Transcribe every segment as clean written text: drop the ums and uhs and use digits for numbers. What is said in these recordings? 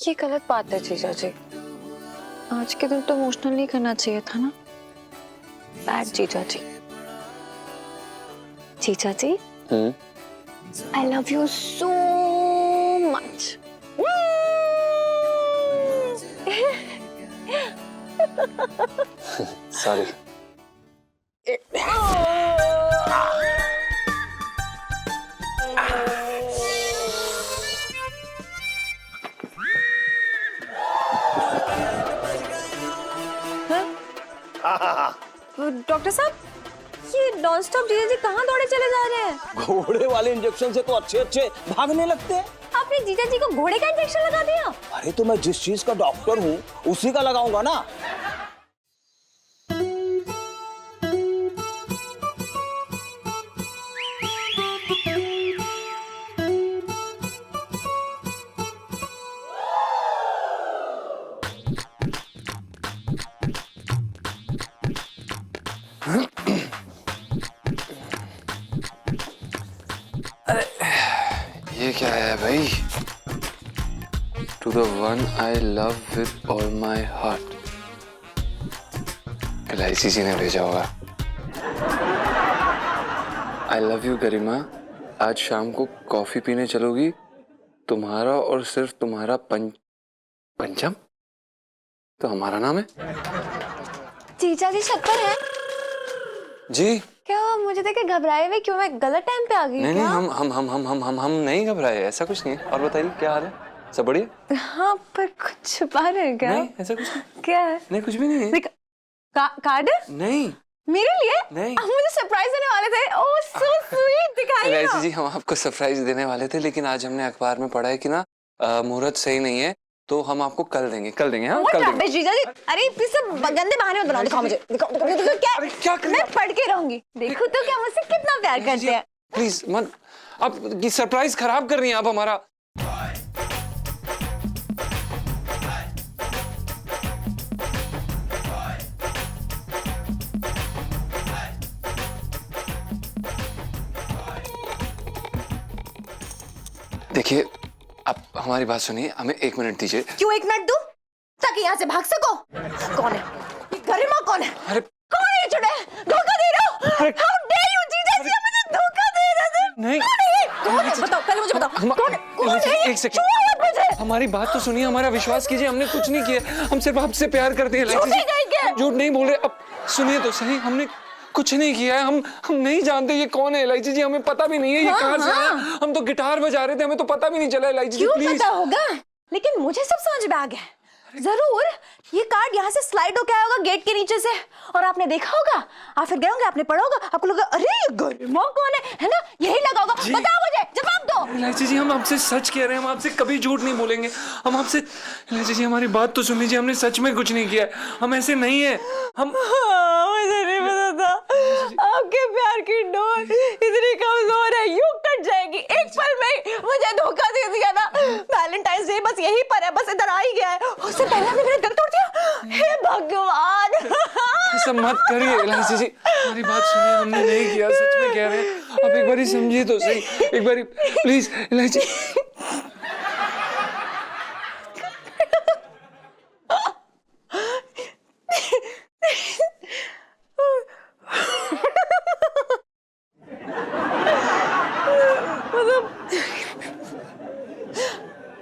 ये गलत बात है जीजा जी। आज के दिन तो इमोशनल नहीं करना चाहिए था ना। बैड जीजा जी। जीजा जी, I love you so much. Sorry. Doctor साहब, ये नॉन स्टॉप जीजा जी कहाँ दौड़े चले जा रहे हैं? घोड़े वाले इंजेक्शन से तो अच्छे अच्छे भागने लगते हैं। आपने जीजा जी को घोड़े का इंजेक्शन लगा दिया? अरे तो मैं जिस चीज का डॉक्टर हूँ उसी का लगाऊंगा ना। ये क्या है भाई? To the one I love with all my heart. LIC ji ने भेजा होगा। आई लव यू गरिमा, आज शाम को कॉफी पीने चलोगी? तुम्हारा और सिर्फ तुम्हारा पंचम तो हमारा नाम है। जीजा जी छत पर है? जी क्या मुझे देख के घबराए हुए क्यों? मैं गलत टाइम पे आ गई नहीं क्या? नहीं, हम नहीं घबराए, ऐसा कुछ नहीं है। और बताइए क्या हाल है? सब बढ़िया? हाँ, पर कुछ छुपा रहे हैं क्या? नहीं ऐसा कुछ नहीं। क्या है? नहीं कुछ भी नहीं है। कार्ड? नहीं मेरे लिए? नहीं। आप मुझे सरप्राइज देने वाले थे। ओह सो स्वीट, दिखाइए LIC ना। जी, हम आपको सरप्राइज देने वाले थे, लेकिन आज हमने अखबार में पढ़ा है कि ना मुहूर्त सही नहीं है, तो हम आपको कल देंगे। हाँ कल देंगे। जीजा जी, अरे प्लीज सब गंदे बहाने मत बनाओ। दिखाओ मुझे, दिखाओ क्या? मैं पढ़ के रहूंगी। देखो तो क्या मुझसे कितना प्यार करते हैं। प्लीज मत, आप ये सरप्राइज खराब कर रही हैं आप हमारा। देखिए, आप हमारी बात सुनिए, हमें 1 मिनट दीजिए। क्यों 1 मिनट दूं? ताकि यहाँ से भाग सको? कौन है? ये गरिमा कौन है? अरे कौन है ये चुड़ैल? धोखा दे रहे हो? How dare you, जीजा जी, मुझे धोखा दे रहे थे। नहीं। कौन है ये? कौन है? बताओ, पहले मुझे बताओ। कौन है? कौन है ये? एक सेकंड, छुआ मत मुझे। हमारी बात तो सुनिए, हमारा विश्वास कीजिए, हमने कुछ नहीं किया। हम सिर्फ आपसे प्यार करते हैं। झूठ नहीं कहेंगे। झूठ नहीं बोल रहे। अब सुनिए तो सही, हमने कुछ नहीं किया है। हम नहीं जानते ये कौन है। LIC जी, हमें पता भी नहीं है ये कहाँ से आया। हम तो गिटार बजा रहे थे, हमें तो पता भी नहीं चला। LIC जी क्यों प्लीज। पता होगा, लेकिन मुझे सब समझ में आ गया। जरूर ये कार्ड यहाँ से स्लाइड होकर आया होगा गेट के नीचे से, और आपने देखा होगा। आप फिर गए होंगे, आपने पढ़ा होगा, आपको लगा अरे ये गरिमा कौन है ना? यही लगा होगा। बताओ मुझे, जवाब दो। LIC जी, हम आपसे सच कह रहे हैं, हम आपसे कभी झूठ नहीं बोलेंगे। हम आपसे, LIC जी हमारी बात तो सुन लीजिए, हमने सच में कुछ नहीं किया है। हम ऐसे नहीं है। हम मुझे नहीं पता था आपके प्यार की डोर इतनी कमजोर है, यूं कट जाएगी एक पल में। मुझे धोखा दे दिया ना। वैलेंटाइंस डे बस यहीं पर है, बस इधर आ ही गया है। उससे पहले आपने मेरा दिल तोड़ दिया। हे भगवान। ऐसा मत करिए LIC जी, हमारी बात सुनिए, हमने नहीं किया, सच में कह रहे हैं। आप एक बारी समझिए तो सही, एक बारी प्लीज LIC।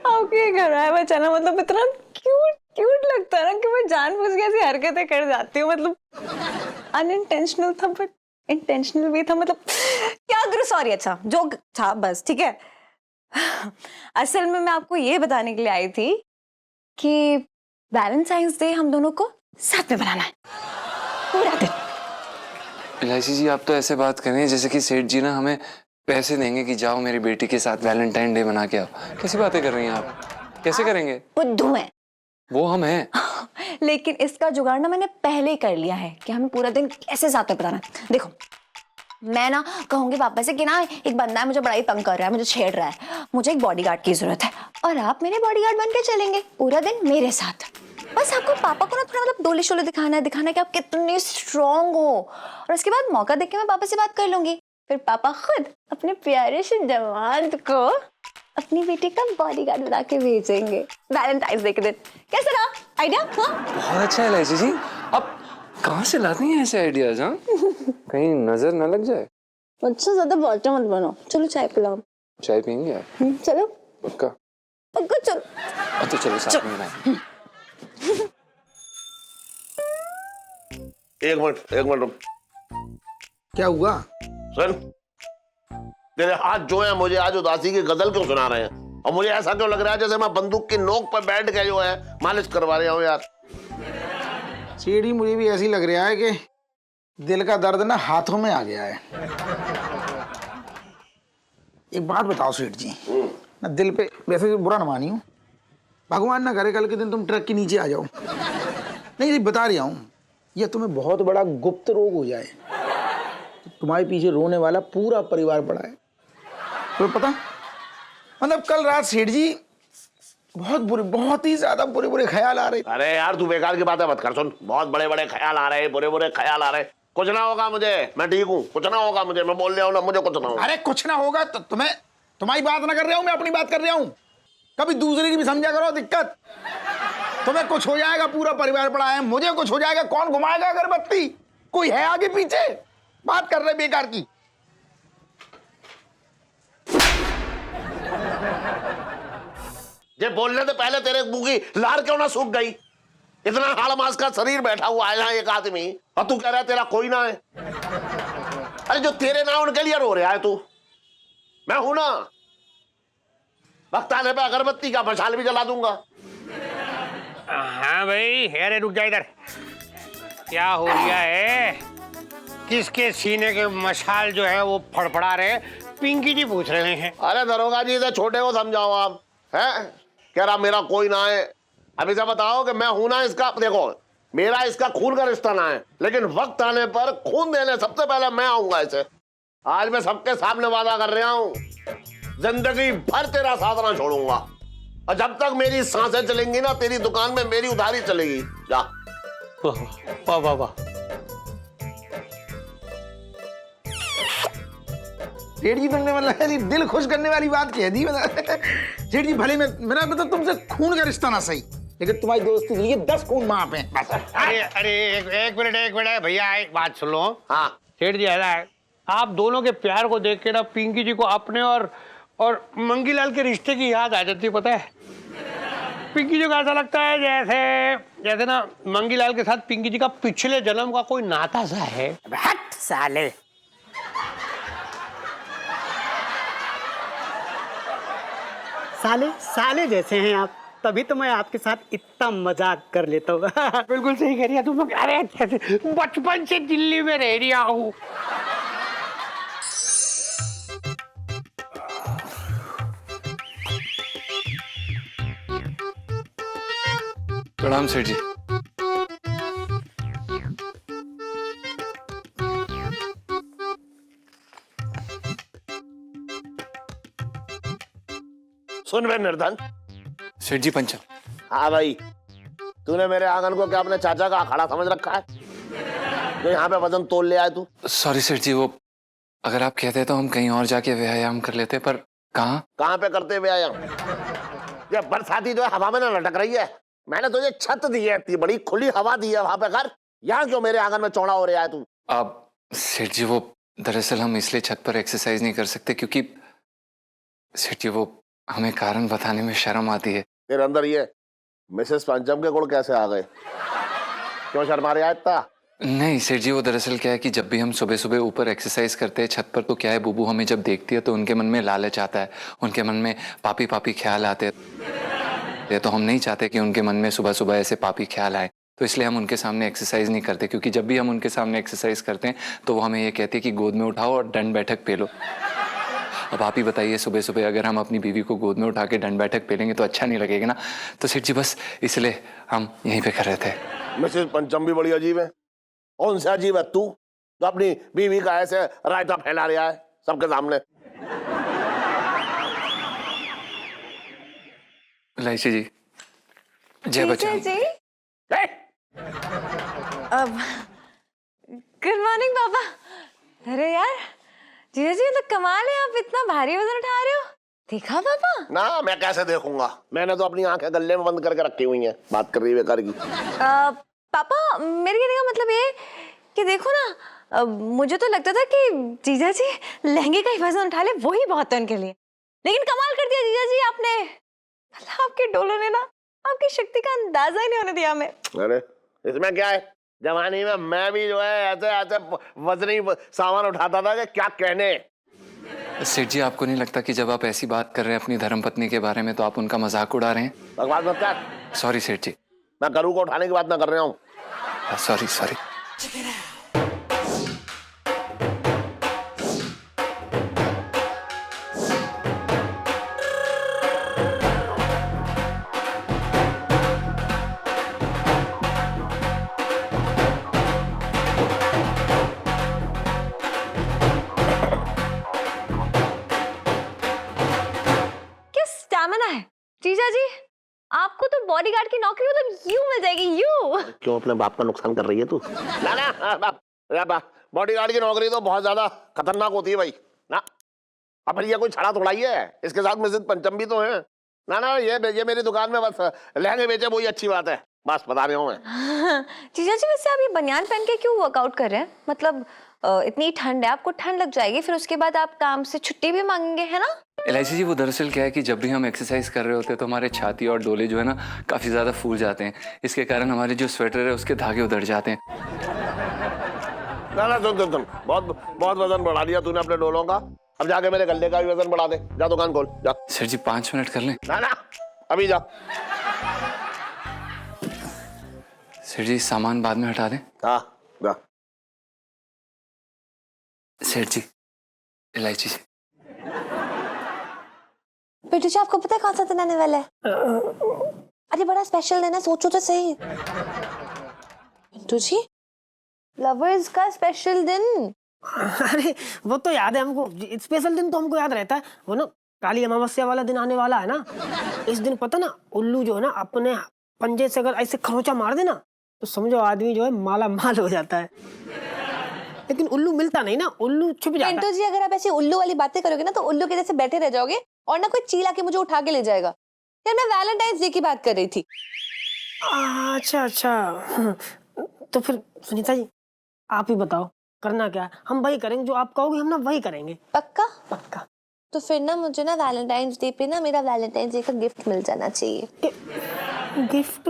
आपके घर आया बचाना मतलब इतना क्यूट लगता है ना कि मैं जानबूझ के ऐसी हरकतें कर जाती हूँ। मतलब अनइंटेंशनल था बट इंटेंशनल भी था। मतलब क्या करूँ, सॉरी। अच्छा जो था बस, ठीक है। असल में मैं आपको ये बताने के लिए आई थी कि वैलेंटाइंस डे हम दोनों को साथ में बनाना है पूरा दिन। LIC जी, आप तो ऐसे बात कर रहे हैं जैसे कि सेठ जी ना हमें पैसे देंगे कि जाओ मेरी बेटी के साथ वैलेंटाइन डे बना के आओ। कैसी बातें कर रही हैं आप? कैसे करेंगे? बुद्धू है वो हम हैं। लेकिन इसका जुगाड़ ना मैंने पहले ही कर लिया है कि हमें पूरा दिन कैसे साथ में बिताना है। देखो, मैं ना कहूंगी पापा से कि ना एक बंदा है मुझे बड़ा ही तंग कर रहा है, मुझे छेड़ रहा है, मुझे एक बॉडीगार्ड की जरूरत है, और आप मेरे बॉडीगार्ड बन के चलेंगे पूरा दिन मेरे साथ। बस आपको पापा को ना थोड़ा मतलब डोले शोले दिखाना है कि आप कितने स्ट्रांग हो, और उसके बाद मौका देख के मैं पापा से बात कर लूंगी। फिर पापा खुद अपने प्यारे से जवान को अपनी बेटी का बॉडीगार्ड बना के भेजेंगे वैलेंटाइंस डे के दिन। कैसा रहा आइडिया? हाँ बहुत अच्छा है लाइसी जी। आप कहाँ से लाती हैं ऐसे आइडियाज? हाँ कहीं नजर न लग जाए। अच्छा ज्यादा बॉल्टा मत बनो, चलो चाय पिलाओ। चाय पियेंगे आप? चलो पक्का? पक्का चलो। तो चलो साथ में बनाएं। एक मिनट रुक। क्या हुआ? सुन, तेरे हाथ जो है मुझे आज उदासी की गजल क्यों सुना रहे हैं? और मुझे ऐसा क्यों लग रहा है जैसे मैं बंदूक की नोक पर बैठ के जो है मालिश करवा रहा हूँ यार। सीढ़ी मुझे भी ऐसी लग रहा है कि दिल का दर्द ना हाथों में आ गया है। एक बात बताओ सेठ जी, ना दिल पे वैसे बुरा ना मानियो, भगवान ना करे कल के दिन तुम ट्रक के नीचे आ जाओ। नहीं बता रहा हूँ, यह तुम्हें बहुत बड़ा गुप्त रोग हो जाए, तो तुम्हारे पीछे रोने वाला पूरा परिवार पड़ा है। तुम्हें पता मतलब कल रात सेठ जी बहुत ही ज्यादा बुरे ख्याल आ रहे। अरे यार तू बेकार की बातें मत कर। सुन, बहुत बड़े बड़े ख्याल आ रहे हैं, बुरे ख्याल आ रहे हैं। कुछ ना होगा मुझे, मैं ठीक हूँ, कुछ ना होगा मुझे, मैं बोल रहा हूँ ना, मुझे कुछ ना होगा। अरे कुछ ना होगा तो तुम्हारी बात ना कर रहा हूं, मैं अपनी बात कर रहा हूं। कभी दूसरे की भी समझा करो दिक्कत। तुम्हें कुछ हो जाएगा, पूरा परिवार पड़ा है, मुझे कुछ हो जाएगा, कौन घुमाएगा अगरबत्ती? कोई है आगे पीछे? बात कर रहे बेकार की। ये बोलने से पहले तेरे मुंह की लार क्यों ना सूख गई? इतना हाड़ मास का शरीर बैठा हुआ है यहाँ एक आदमी, और तू कह रहा है तेरा कोई ना है। अरे जो तेरे ना उनके लिए रो रहा है तू, मैं हूं ना। वक्त आने पे अगरबत्ती का मशाल भी जला दूंगा। हाँ भाई, अरे रुक जा इधर। क्या हो गया है? किसके सीने के मशाल जो है वो फड़फड़ा रहे? पिंकी जी पूछ रहे हैं। अरे दरोगा जी, इसे छोटे को समझाओ आप। हैं कह रहा मेरा कोई ना है। अब इसे बताओ कि मैं हूं ना इसका। देखो, मेरा इसका खून का रिश्ता ना है, लेकिन वक्त आने पर खून देने सबसे पहले मैं आऊंगा इसे। आज मैं सबके सामने वादा कर रहा हूं, जिंदगी भर तेरा साथ ना छोड़ूंगा। और जब तक मेरी सांसें चलेंगी ना, तेरी दुकान में मेरी उधारी चलेगी। जा। वाह वाह वाह। सेठ जी तुमने मतलब दिल खुश करने वाली बात कह दी। सेठ जी भले मेरा मतलब तुमसे खून का रिश्ता ना सही, लेकिन तुम्हारी दोस्ती के लिए 10 खून माफ है बस। अरे एक मिनट भैया, एक बात सुन लो। हाँ सेठ जी ऐसा है, आप दोनों के प्यार को देख के ना पिंकी जी को अपने और मंगीलाल के रिश्ते की याद आ जाती है, पता है? पिंकी जी को ऐसा लगता है जैसे ना मंगीलाल के साथ पिंकी जी का पिछले जन्म का कोई नाता सा है। हट साले। साले जैसे हैं आप, तभी तो मैं आपके साथ इतना मजाक कर लेता हूँ। बिल्कुल सही कह रही है तुम लोग। अरे बचपन से दिल्ली में रह रही हूँ। प्रणाम सेठ जी। सुन बे निर्धन। सेठ जी पंचम। हाँ भाई, तूने मेरे आंगन को क्या अपने चाचा का अखाड़ा समझ रखा है जो यहाँ पे वजन तोल ले आए तू? सॉरी सेठ जी, वो अगर आप कहते तो हम कहीं और जाके व्यायाम कर लेते, पर कहाँ पे करते व्यायाम? ये बरसाती जो है हवा में ना लटक रही है। मैंने तुझे छत दी है, इतनी बड़ी खुली हवा दी है, वहां पे कर। यहाँ क्यों मेरे आंगन में चौड़ा हो रहा है तू? अब सेठ जी वो दरअसल हम इसलिए छत पर एक्सरसाइज नहीं कर सकते क्योंकि सेठ जी वो हमें कारण बताने में शर्म आती है। तेरे अंदर ये मिसेस पंचम के गुण कैसे आ गए? क्यों शर्मा रहा है इतना? नहीं सेठ जी, वो दरअसल क्या है कि जब भी हम सुबह सुबह ऊपर एक्सरसाइज करते हैं छत पर, तो क्या है बुबू हमें जब देखती है तो उनके मन में लालच आता है, उनके मन में पापी पापी ख्याल आते हैं। तो हम नहीं चाहते कि उनके मन में सुबह सुबह ऐसे पापी ख्याल आए, तो इसलिए हम उनके सामने एक्सरसाइज नहीं करते। क्योंकि जब भी हम उनके सामने एक्सरसाइज करते हैं तो वो हमें ये कहती है कि गोद में उठाओ और दंड बैठक पे लो। अब आप ही बताइए, सुबह सुबह अगर हम अपनी बीवी को गोद में उठा के दंड बैठक पे लेंगे तो अच्छा नहीं लगेगा ना। तो सेठ जी बस इसलिए हम यहीं पे कर रहे थे। मिसेस पंचम भी बड़ी अजीब है। कौन सा अजीब है तू तो अपनी बीवी का ऐसे रायता फैला रहा है सबके सामने? लाइची जी, जय बच्चन जी। अब गुड मॉर्निंग पापा। अरे यार जीजा जी, तो कमाल है, आप इतना भारी वजन उठा रहे हो। देखा पापा? ना मैं कैसे देखूंगा, मैंने तो अपनी आंखें गले में बंद करके रखी हुई हैं, बात कर रही है बेकार की। पापा मेरे कहने का मतलब ये कि देखो ना, मुझे तो लगता था कि जीजा जी लहंगे का ही वजन उठा ले वही बहुत है उनके लिए, लेकिन कमाल कर दिया जीजा जी आपने। मतलब आपके डोलों ने ना आपकी शक्ति का अंदाजा ही नहीं होने दिया हमें। अरे इसमें क्या है, जवानी में मैं भी जो है ऐसे ऐसे वजनी सामान उठाता था कि क्या कहने। सेठ जी, आपको नहीं लगता कि जब आप ऐसी बात कर रहे हैं अपनी धर्मपत्नी के बारे में तो आप उनका मजाक उड़ा रहे हैं? बकवास मत कर। सॉरी सेठ जी। मैं करू को उठाने की बात ना कर रहा हूँ। Sorry sorry. क्या स्टैमिना है जीजा जी, आपको तो बॉडीगार्ड की नौकरी मतलब यूं मिल जाएगी यूं। क्यों अपने बाप का नुकसान कर रही है तू? ना बॉडीगार्ड की नौकरी तो बहुत ज्यादा खतरनाक होती है भाई ना। अब ये कोई छड़ा थोड़ा ही है, इसके साथ मिसेज पंचम भी तो है ना। ये मेरी दुकान में बस लहंगे बेचे वही अच्छी बात है, बस बता रहा हूँ मैं। जीजा जी वैसे आप ये बनियान पहन के क्यों वर्कआउट कर रहे हैं? मतलब इतनी ठंड है, आपको ठंड लग जाएगी, फिर उसके बाद आप काम से छुट्टी भी मांगेंगे, है ना? एलआईसी जी, वो दरअसल क्या है कि जब भी हम एक्सरसाइज कर रहे होते हैं तो हमारे छाती और डोले जो है ना काफी ज्यादा फूल जाते हैं, इसके कारण हमारे जो स्वेटर है उसके धागे उधड़ जाते हैं। ना सुन बहुत वजन बढ़ा दिया तूने अपने डोलों का, अब जाके मेरे गले का भी वजन बढ़ा दे। जा दुकान खोल जा। सर जी 5 मिनट कर लें? ना अभी जा। सर जी सामान बाद में हटा दें? हाँ जा। सेठ जी, इलायची से। बेटू जी आपको पता है कौन सा दिन आने वाला है? अरे बड़ा स्पेशल दिन है, सोचो तो सही। बेटू जी, लवर्स का स्पेशल दिन। अरे वो तो याद है हमको, स्पेशल दिन तो हमको याद रहता है। वो ना काली अमावस्या वाला दिन आने वाला है ना, इस दिन पता ना उल्लू जो है ना अपने पंजे से अगर ऐसे खरोंचा मार देना तो समझो आदमी जो है माला माल हो जाता है। लेकिन उल्लू मिलता नहीं ना, उल्लू छुप जाता है। पिंटू जी अगर आप ऐसी उल्लू वाली बातें करोगे ना तो उल्लू के जैसे बैठे रह जाओगे और ना कोई चील आके मुझे उठा के ले जाएगा। यार मैं वैलेंटाइंस डे की बात कर रही थी। अच्छा तो फिर सुनीता जी आप ही बताओ करना क्या है? हम वही करेंगे जो आप कहोगे, हम ना वही करेंगे। पक्का? पक्का। तो फिर ना मुझे ना वैलेंटाइंस डे पे ना मेरा वैलेंटाइंस डे का गिफ्ट मिल जाना चाहिए। गिफ्ट?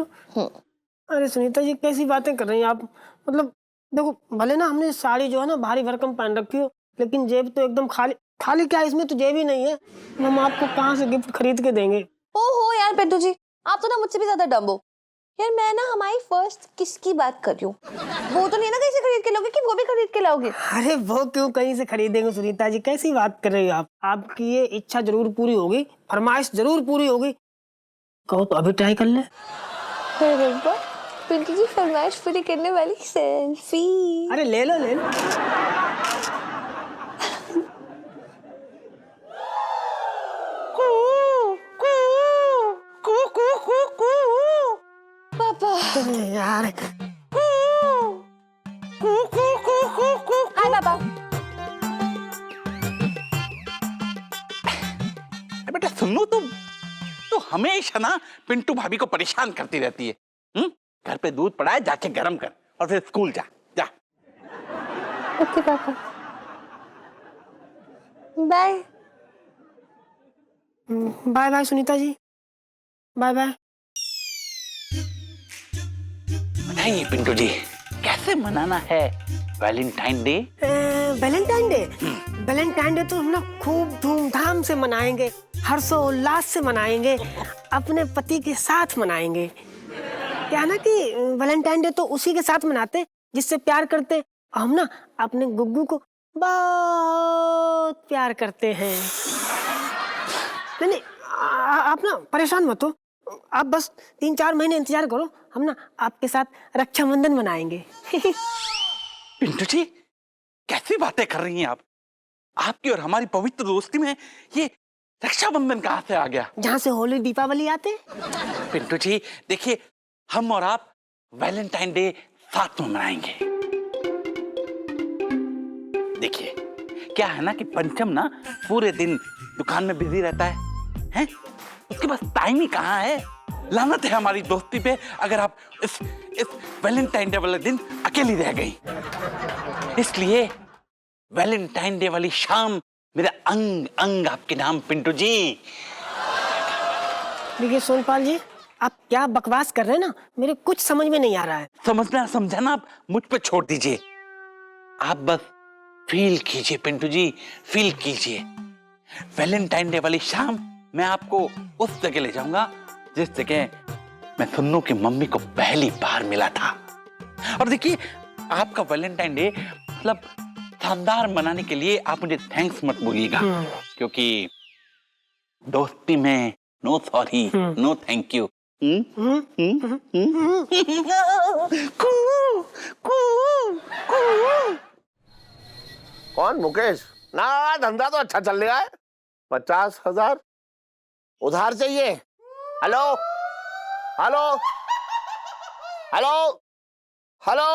अरे सुनीता जी कैसी बातें कर रही हैं आप? मतलब देखो भले ना हमने साड़ी जो है ना भारी भरकम पहन रखी हो, लेकिन जेब तो एकदम खाली खाली। क्या इसमें तो जेब ही नहीं है, हम आपको कहाँ से गिफ्ट खरीद के देंगे? ओहो यार पिंटू जी, आप तो ना मुझसे भी ज्यादा डम्ब हो। यार मैं ना हमारी फर्स्ट किस की बात कर रही हूँ, वो तो नहीं ना कहीं से खरीद के लाओगे कि वो भी खरीद के लाओगे? अरे वो क्यों कहीं से खरीदेंगे सुनीता जी, कैसी बात कर रही हो आप? आपकी ये इच्छा जरूर पूरी होगी, फरमाइश जरूर पूरी होगी। कहो तो अभी ट्राई कर ले। पिंटू जी फरमाइश पूरी करने वाली सेल्फी। अरे ले लो ले लो। पापा यार हाय पापा। बेटा सुनो, तो हमेशा ना पिंटू भाभी को परेशान करती रहती है। घर पे दूध पड़ा है, जाके गरम कर और फिर स्कूल जा। ओके पापा, bye. Bye bye Sunita ji, bye bye. बताइए पिंटू जी, कैसे मनाना है Valentine day? Valentine day? Valentine day तो हम ना खूब धूमधाम से मनाएंगे, हर्षोल्लास से मनाएंगे, अपने पति के साथ मनाएंगे। क्या ना कि वैलेंटाइन डे तो उसी के साथ मनाते जिससे प्यार करते। हम ना अपने गुग्गू को बहुत प्यार करते हैं। नहीं आप ना परेशान मत हो, आप बस 3-4 महीने इंतजार करो, हम ना आपके साथ रक्षाबंधन मनाएंगे। पिंटू जी कैसी बातें कर रही हैं आप? आपकी और हमारी पवित्र दोस्ती में ये रक्षाबंधन कहाँ से आ गया? जहाँ से होली दीपावली आते। पिंटू जी देखिए, हम और आप वैलेंटाइन डे साथ में मनाएंगे। देखिए क्या है ना कि पंचम ना पूरे दिन दुकान में बिजी रहता है, हैं? उसके पास टाइम ही कहाँ है। लानत है हमारी दोस्ती पे अगर आप इस वैलेंटाइन डे वाले दिन अकेली रह गई। इसलिए वैलेंटाइन डे वाली शाम मेरा अंग अंग आपके नाम पिंटू जी। देखिए सोनपाल जी, आप क्या बकवास कर रहे हैं ना, मेरे कुछ समझ में नहीं आ रहा है। समझना समझाना आप मुझ पे छोड़ दीजिए। आप बस फील कीजिए पिंटू जी, फील कीजिए। वैलेंटाइन डे वाली शाम मैं आपको उस जगह ले जाऊंगा जिस जगह मैं सुन्नू की मम्मी को पहली बार मिला था। और देखिए, आपका वैलेंटाइन डे मतलब शानदार मनाने के लिए आप मुझे थैंक्स मत बोलिएगा, क्योंकि दोस्ती में no sorry no thank you. कौन? मुकेश ना, धंधा तो अच्छा चल रहा है। 50,000 उधार चाहिए। Hello hello hello hello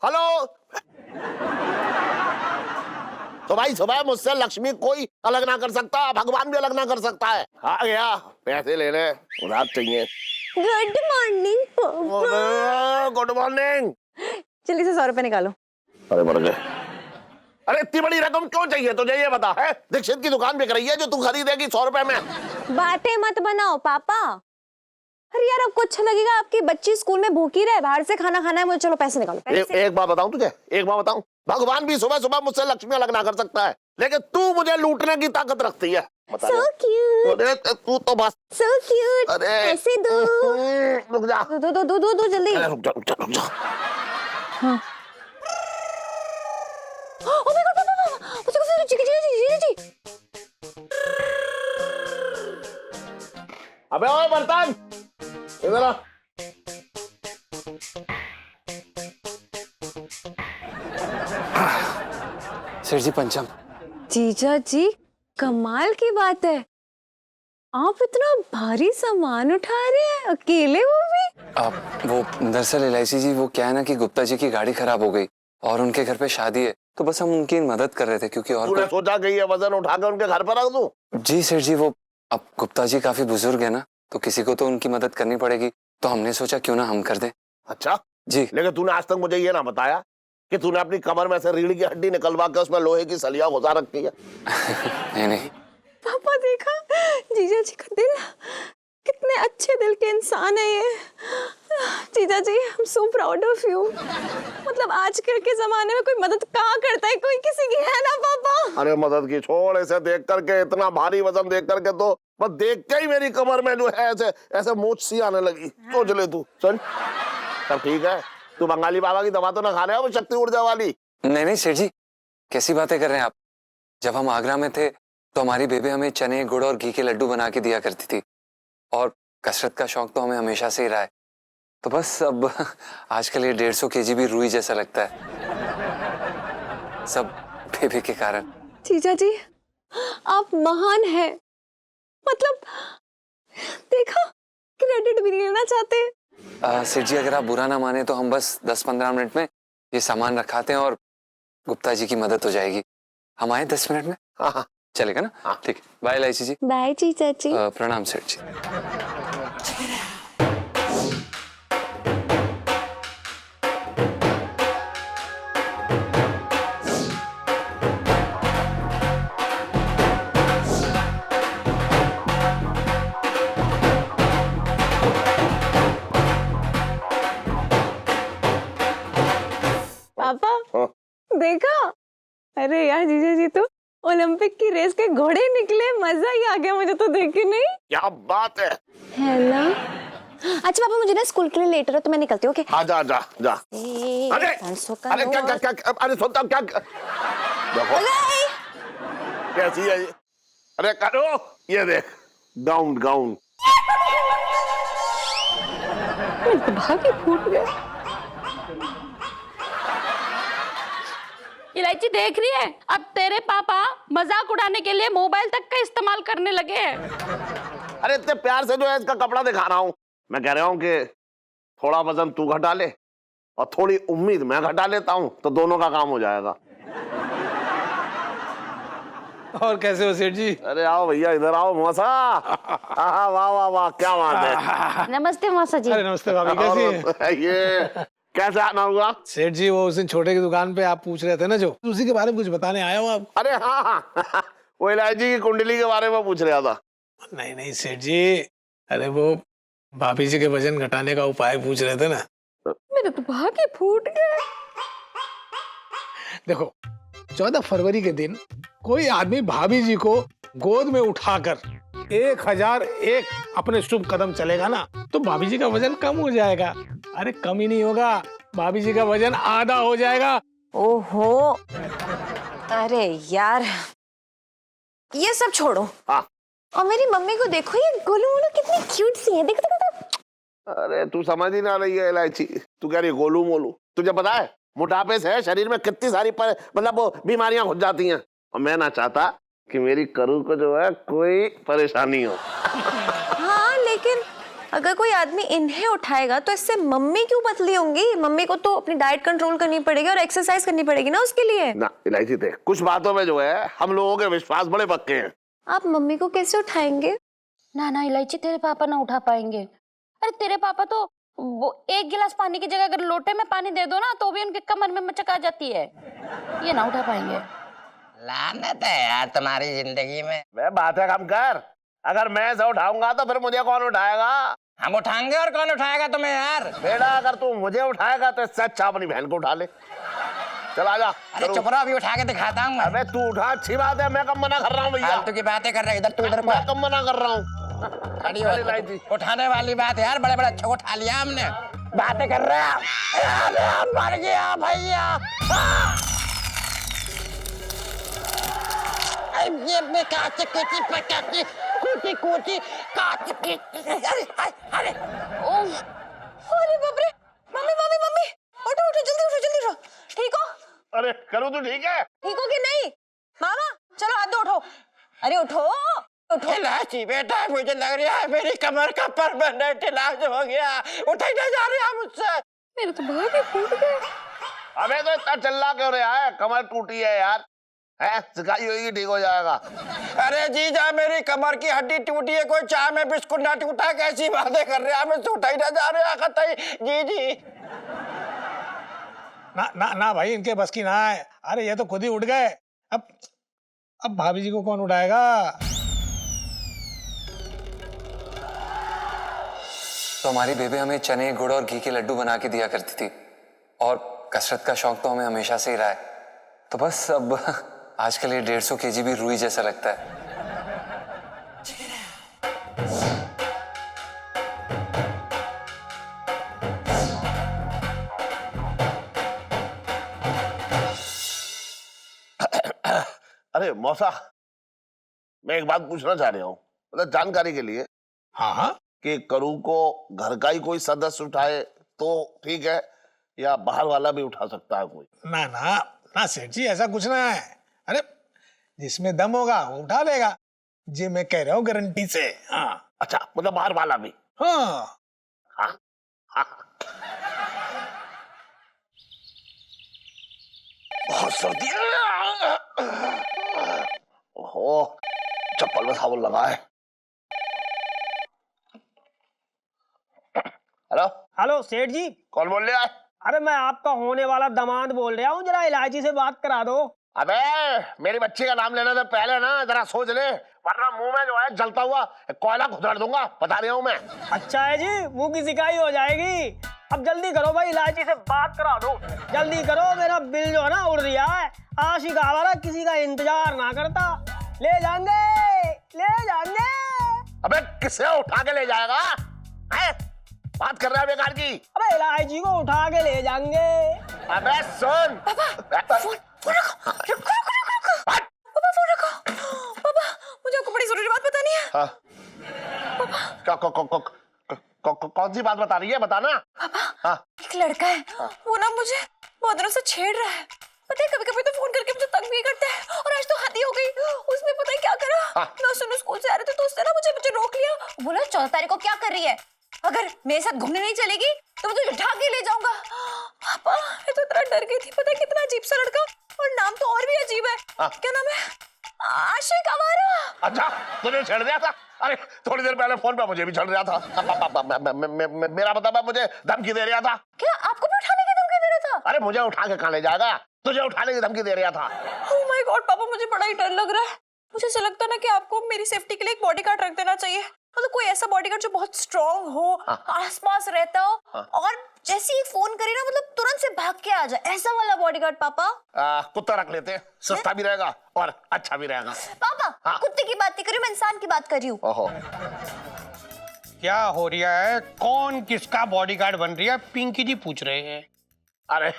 hello. तो भाई सुबह मुझसे लक्ष्मी कोई अलग ना कर सकता, भगवान भी अलग ना कर सकता है। आ गया, पैसे लेने, उधार चाहिए। गुड मॉर्निंग पापा। Good morning. जल्दी से 100 रुपए निकालो। अरे मर गए। अरे इतनी बड़ी रकम क्यों चाहिए तुझे, ये बता। है दीक्षित की दुकान बिक रही है जो तू खरीदेगी 100 रुपए में। बातें मत बनाओ पापा। अरे यार, आपको अच्छा लगेगा आपकी बच्ची स्कूल में भूखी रहे, बाहर से खाना खाना है मुझे। चलो पैसे निकालो। एक बात बताऊं तुझे, एक बात बताऊं, भगवान भी सुबह सुबह मुझसे लक्ष्मी अलग ना कर सकता है, लेकिन तू मुझे लूटने की ताकत रखती है। बता So cute. अरे तू तो बस। So cute. अरे ऐसे दो। रुक जा, दो जल्दी। अरे रुक जा रुक जा रुक जा। हाँ। Oh my God, पापा, जी। अबे ओए बर्तन इधर आ। सेठ जी पंचम। जीजा जी, कमाल की बात है, आप इतना भारी सामान उठा रहे हैं अकेले, वो भी। वो दरअसल एलआईसी जी, वो क्या है ना कि गुप्ता जी की गाड़ी खराब हो गई और उनके घर पे शादी है, तो बस हम उनकी मदद कर रहे थे, क्योंकि और तूने सोचा कि ये वजन उठा के उनके घर पर रख दूं? जी सेठ जी, वो अब गुप्ता जी काफी बुजुर्ग है ना, तो किसी को तो उनकी मदद करनी पड़ेगी, तो हमने सोचा क्यों ना हम कर दें। अच्छा जी। लेकिन तूने आज तक मुझे ये ना बताया कि तूने अपनी कमर में से रीढ़ की हड्डी निकलवा के उसमें लोहे की सलिया घुसा रखी है। नहीं। पापा देखा, जीजा जी का दिल, कितने अच्छे दिल के इंसान है ये। जीजा जी, I am so proud of you. मतलब आजकल के जमाने में कोई मदद कहाँ करता है, कोई किसी की है ना पापा। अरे मदद की छोड़, ऐसे देख करके, इतना भारी वजन देख करके तो बस देख के ही मेरी कमर में जो है ऐसे ऐसे मोच सी आने लगी। सोच ले तू। चल सब ठीक है, तू बंगाली बाबा की दवा तो ना खा रहे हो, वो शक्ति ऊर्जा वाली? नहीं सेठ जी, कैसी बातें कर रहे हैं आप। जब हम आगरा में थे तो हमारी बेबे हमें चने, गुड़ और घी के लड्डू बना के दिया करती थी, और कसरत का शौक तो हमें हमेशा से ही रहा है, तो बस अब आजकल ये 150 kg भी रुई जैसा लगता है, सब बेबी के कारण। जीजा जी, आप महान हैं। मतलब देखा, क्रेडिट भी नहीं लेना चाहते। सेठ जी, अगर आप बुरा ना माने तो हम बस 10-15 मिनट में ये सामान रखाते हैं और गुप्ता जी की मदद हो जाएगी। हम आए 10 मिनट में? हाँ चलेगा ना? ठीक, बाय एलआईसी जी। बाय जीजा जी। प्रणाम सेठ जी। पापा हाँ। देखा, अरे यार जीजा जी तो ओलंपिक की रेस के घोड़े निकले, मजा ही आ गया मुझे तो देख के। नहीं, क्या बात है। है ना। अच्छा पापा, मुझे ना स्कूल के लिए लेट हो, तो मैं निकलती हूँ। ओके? हाँ जा जा जा। अरे अरे क्या क्या क्या, अरे सुनता क्या देखो कैसी है ये। अरे करो, ये देख गाउन गाउन। भाग्य फूट गया। इलायची देख रही है, अब तेरे पापा मजाक उड़ाने के लिए मोबाइल तक का इस्तेमाल करने लगे हैं। अरे इतने प्यार से जो है इसका कपड़ा दिखा रहा हूँ। मैं कह रहा हूँ कि थोड़ा वजन तू घटा ले और थोड़ी उम्मीद मैं घटा लेता हूँ, तो दोनों का काम हो जाएगा। और कैसे हो सेठ जी? अरे आओ भैया, इधर आओ मौसा। वाह वाह वाह, क्या बात है। नमस्ते मौसा जी। अरे नमस्ते भाभी, कैसी हैं? और ये कैसे आना हुआ? सेठ जी वो उस दिन छोटे की दुकान पे आप पूछ रहे थे ना, जो उसी के बारे में कुछ बताने आया हूँ आप। अरे हाँ, वो इलायची की कुंडली के बारे में पूछ रहा था। नहीं नहीं सेठ जी, अरे वो भाभी जी के वजन घटाने का उपाय पूछ रहे थे ना। मेरे तो भागे फूट गए। देखो 14 फरवरी के दिन कोई आदमी भाभी जी को गोद में उठाकर 1001 अपने शुभ कदम चलेगा ना, तो भाभी जी का वजन कम हो जाएगा। अरे कम ही नहीं होगा, भाभी जी का वजन आधा हो जाएगा। ओहो, अरे यार ये सब छोड़ो। हाँ। और मेरी मम्मी को देखो, ये गोलू मोलू कितनी क्यूट सी है, देखो देखो। अरे तू समझ ही ना रही है इलायची, तू कह रही है गोलू मोलू। तुझे पता है मोटापे से शरीर में कितनी सारी मतलब वो बीमारियां घुस जाती हैं, और मैं ना चाहता कि मेरी करू को जो है कोई परेशानी हो। हाँ लेकिन अगर कोई आदमी इन्हें उठाएगा तो इससे मम्मी क्यों पतली होंगी? मम्मी को तो अपनी डाइट कंट्रोल करनी पड़ेगी और एक्सरसाइज करनी पड़ेगी ना उसके लिए। ना इलायची देख, कुछ बातों में जो है हम लोगों के विश्वास बड़े पक्के हैं। आप मम्मी को कैसे उठाएंगे? ना इलायची, तेरे पापा ना उठा पाएंगे। अरे तेरे पापा तो वो 1 गिलास पानी की जगह अगर लोटे में पानी दे दो ना तो भी उनके कमर में मचक आ जाती है, ये ना उठा पाएंगे। लानत है यार तुम्हारी जिंदगी में। मैं बातें कम कर, अगर मैं इसे उठाऊंगा तो फिर मुझे कौन उठाएगा? हम उठाएंगे और कौन उठाएगा तुम्हें यार? बेटा अगर तू मुझे उठाएगा तो इससे अच्छा अपनी बहन को उठा ले। चल आजा। अरे चुप रहो, अभी उठा के दिखाता हूँ। अबे तू उठा, अच्छी बात है, मैं कम मना कर रहा हूँ भैया। फालतू की बातें कर रहे हो, इधर तू इधर मैं कम मना कर रहा हूँ। खड़ी हो, उठाने वाली बात है यार, बड़े बड़े अच्छे को उठा लिया हमने। बातें कर रहे हैं, मर गया भैया। ये काची कुची पकाची कुची कुची काची कुची। अरे अरे बाप रे, मम्मी मम्मी मम्मी, उठो उठो, जल्दी उठो जल्दी उठो। ठीक हो? अरे करूँ तू ठीक है? ठीक हो कि नहीं? मामा चलो हाथ दो, उठो। अरे उठो उठो। इलायची बेटा, मुझे लग रहा है मेरी कमर का परमानेंट इलाज हो गया, उठा नहीं जा रहा मुझसे। मेरे तो भागे फूट गए। अबे तो इतना चिल्ला क्यों रहा है? कमर टूटी है यार, है सिकाई होगी ठीक हो जाएगा। अरे जीजा, मेरी कमर की हड्डी टूटी है, कोई चाय में बिस्कुट ना टूटा, कैसी बातें कर रहे हैं? मुझसे उठा ही ना जा रहे कतई। जी ना भाई, इनके बस की ना है। अरे ये तो खुद ही उठ गए, अब भाभी जी को कौन उठाएगा? तो हमारी बेबे हमें चने, गुड़ और घी के लड्डू बना के दिया करती थी, और कसरत का शौक तो हमें हमेशा से ही रहा है। तो बस अब आजकल ये 150 kg भी रुई जैसा लगता है। अरे मौसा, मैं एक बात पूछना चाह रहा हूँ, मतलब जानकारी के लिए। हाँ, कि करू को घर का ही कोई सदस्य उठाए तो ठीक है, या बाहर वाला भी उठा सकता है कोई? ना सेठ जी, ऐसा कुछ ना है। अरे जिसमें दम होगा वो उठा लेगा, जी मैं कह रहा हूँ गारंटी से। हाँ। अच्छा, मतलब बाहर वाला भी? हाँ। हाँ, हाँ। बहुत सर्दी ओहो, चप्पल में साबुन लगा है। हेलो हेलो सेठ जी। कौन बोल रहा है? अरे मैं आपका होने वाला दामाद बोल रहा हूँ, जरा इलायची से बात करा दो। अबे मेरी बच्ची का नाम लेने से पहले ना जरा सोच ले, वरना मुंह में जो है जलता हुआ कोयला घुसड़ दूंगा, बता रहा हूँ मैं। अच्छा है जी, मुंह की सिकाई हो जाएगी। अब जल्दी करो भाई, इलायची से बात करा दो, जल्दी करो, मेरा बिल जो है ना उड़ रहा है। आशिक आवारा किसी का इंतजार ना करता, ले जाएंगे ले जाएंगे। अबे किसे उठा के ले जाएगा? बात कर रहा है बेकार की। अबे इलायची को उठा के ले जाएंगे। अबे सुन पापा, फोन रखो, रुको पापा, फोन रखो। पापा मुझे आपको बड़ी जरूरी बात बतानी है। हाँ। कौन सी बात बता रही है, बताना। पापा हाँ। एक लड़का है, वो ना मुझे बहुत दिनों से छेड़ रहा है। पता है कभी कभी तो फोन करके मुझे तंग भी करता है, और आज तो हद ही हो गई। उसने पता है क्या करा? मैं सुनो स्कूल से आ रहे थे तो उसने ना मुझे रोक लिया, बोला 14 तारीख को क्या कर रही है, अगर मेरे साथ घूमने नहीं चलेगी तो मैं तुझे उठा के ले जाऊंगा। पापा मैं तो इतना डर गई थी, पता है कितना अजीब सा लड़का, और नाम तो और भी अजीब है। क्या नाम है? आशिक आवारा। अच्छा, तुझे छेड़ दिया था? अरे थोड़ी देर पहले फोन पे मुझे भी छेड़ दिया था। मेरा मतलब है मुझे धमकी दे रहा था। क्या आपको भी उठाने की धमकी दे रहा था? अरे मुझे उठा के कहाँ ले जाएगा, तुझे उठाने की धमकी दे रहा था। ओह माय गॉड पापा, मुझे बड़ा ही डर लग रहा है। मुझे ऐसा लगता है ना कि आपको मेरी सेफ्टी के लिए एक बॉडीगार्ड रख देना चाहिए। मतलब कोई ऐसा बॉडीगार्ड जो बहुत स्ट्रांग हो, आसपास रहता हो, और जैसे ही फोन करे ना मतलब तुरंत से भाग के आ जाए, ऐसा वाला बॉडीगार्ड पापा। कुत्ता रख लेते हैं, सस्ता भी रहेगा और अच्छा भी रहेगा। पापा कुत्ते की बात नहीं कर रही, मैं इंसान की बात कर रही हूँ। ओहो, क्या हो रहा है? कौन किसका बॉडीगार्ड बन रही है? पिंकी जी पूछ रहे हैं। अरे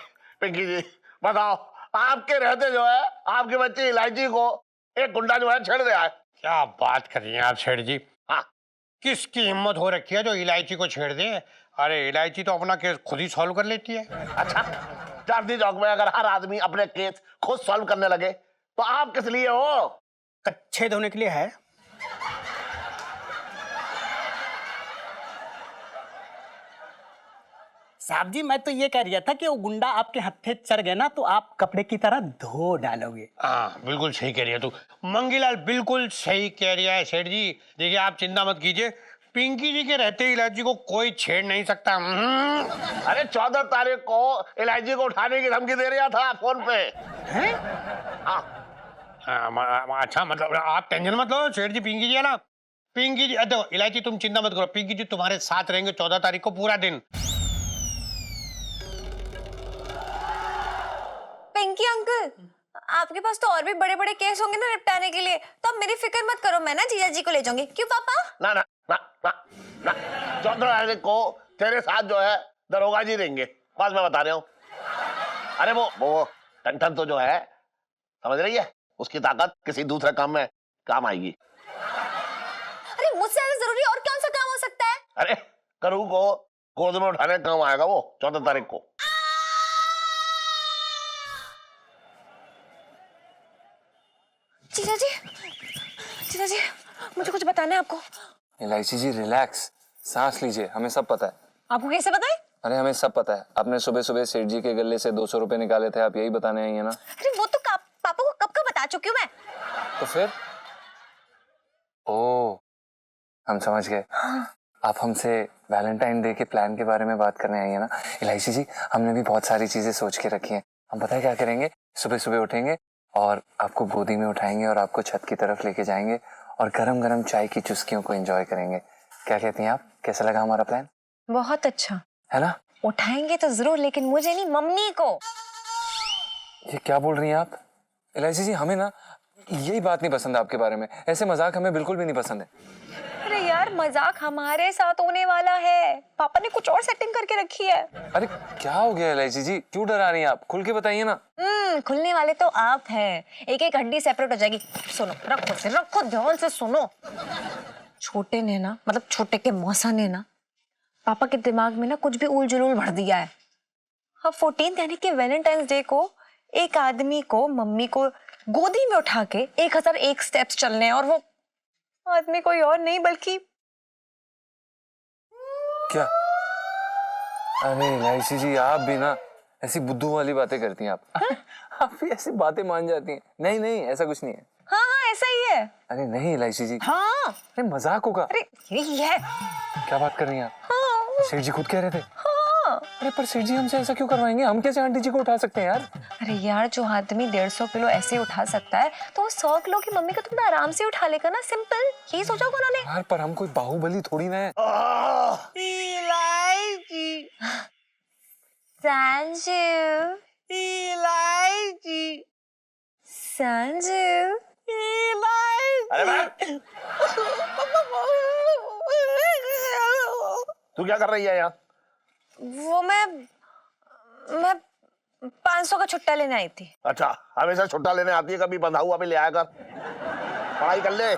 पिंकी जी बताओ, आपके रहते जो है आपके बच्चे इलायची को एक गुंडा जो है छेड़ दिया है। क्या बात कर रही हैं आप सेठ जी? हाँ, किसकी हिम्मत हो रखी है जो इलायची को छेड़ दे? अरे इलायची तो अपना केस खुद ही सॉल्व कर लेती है। अच्छा, चांदनी चौक में अगर हर आदमी अपने केस खुद सॉल्व करने लगे तो आप किस लिए हो? कच्छे धोने के लिए है। साहब जी, मैं तो ये कह रहा था कि वो गुंडा आपके हत्थे चढ़ गए ना तो आप कपड़े की तरह धो डालोगे। हाँ बिल्कुल सही कह रही है तू मंगीलाल, बिल्कुल सही कह रही है सेठ जी। देखिए आप चिंता मत कीजिए, पिंकी जी के रहते इलायची को कोई छेड़ नहीं सकता। अरे 14 तारीख को इलायची को उठाने की धमकी दे रहा था फोन पे। हैं? अच्छा मतलब आप टेंशन मत लो सेठ जी, पिंकी जी है ना, पिंकी जी देखो इलायची तुम चिंता मत करो, पिंकी जी तुम्हारे साथ रहेंगे 14 तारीख को पूरा दिन। पिंकी अंकल, आपके पास तो और भी बड़े बड़े केस होंगे ना निपटाने के लिए, तो आप मेरी फिक्र मत करो, मैं ना जीजा जी को ले जाऊंगी। क्यों पापा? ना ना ना ना ना, 14 तारीख को तेरे साथ जो है दरोगा जी रहेंगे, बस मैं बता रहा हूँ। अरे वो टन तो जो है समझ रही है, उसकी ताकत किसी दूसरे काम में काम आएगी। अरे मुझसे ज्यादा जरूरी और कौन सा काम हो सकता है? अरे करू को गोद में उठाने का काम आएगा वो 14 तारीख को। जीजा जी, जीजा जी, मुझे कुछ बताना है आपको। इलायची जी रिलैक्स, सांस लीजिए, हमें सब पता है। आपको कैसे पता है? अरे हमें सब पता है, आपने सुबह सुबह सेठ जी के गले से 200 रुपए निकाले थे, आप यही बताने आई है ना? अरे वो तो पापा को कब का बता चुकी हूँ मैं। तो फिर ओ हम समझ गए, आप हमसे वैलेंटाइन डे के प्लान के बारे में बात करने आई है ना? इलायची जी हमने भी बहुत सारी चीजें सोच के रखी हैं। हम पता है क्या करेंगे, सुबह सुबह उठेंगे और आपको गोदी में उठाएंगे और आपको छत की तरफ लेके जाएंगे और गरम गरम चाय की चुस्कियों को एंजॉय करेंगे। क्या कहती हैं आप, कैसा लगा हमारा प्लान? बहुत अच्छा है ना? उठाएंगे तो जरूर, लेकिन मुझे नहीं, मम्मी को। ये क्या बोल रही हैं आप इलायची जी? हमें ना यही बात नहीं पसंद आपके बारे में, ऐसे मजाक हमें बिल्कुल भी नहीं पसंद है। अरे यार मजाक हमारे साथ होने वाला है, पापा ने कुछ और सेटिंग करके रखी है। अरे क्या हो गया इलायची जी, क्यों डरा रही हैं आप? खुल के बताइए ना। खुलने वाले तो आप हैं, एक एक हड्डी सेपरेट हो जाएगी। सुनो, रखो ध्यान से सुनो। छोटे ने ना, मतलब छोटे के मौसा ने ना पापा के दिमाग में ना कुछ भी उल जुलूल भर दिया है। हाँ 14 यानी कि वैलेंटाइंस डे को एक आदमी को मम्मी को गोदी में उठा के 1001 स्टेप्स चलने हैं, और वो आदमी कोई और नहीं बल्कि क्या? अरे इलायची जी आप भी ना ऐसी बुद्धू वाली बातें करती हैं आप भी ऐसी बातें मान जाती हैं। नहीं नहीं ऐसा कुछ नहीं है। हाँ ऐसा ही है। अरे नहीं इलायची जी, हाँ अरे मजाक होगा। अरे यही है। क्या बात कर रही हैं आप? हाँ सेठ जी खुद कह रहे थे। हाँ। अरे पर सेठ जी हमसे ऐसा क्यों करवाएंगे, हम कैसे आंटी जी को उठा सकते हैं यार? अरे यार जो आदमी 150 किलो ऐसे उठा सकता है तो वो 100 किलो की मम्मी को तुम आराम से उठा लेगा ना, सिंपल। यही सोचा होगा उन्होंने। यार पर हम कोई बाहुबली थोड़ी ना है। इलायची, संजू, इलायची, संजू, इलायची। तू क्या कर रही है यहाँ? वो मैं 500 का छुट्टा लेने आई थी। अच्छा, हमेशा छुट्टा लेने आती है, कभी बंधा हुआ भी ले आया कर, पढ़ाई कर ले।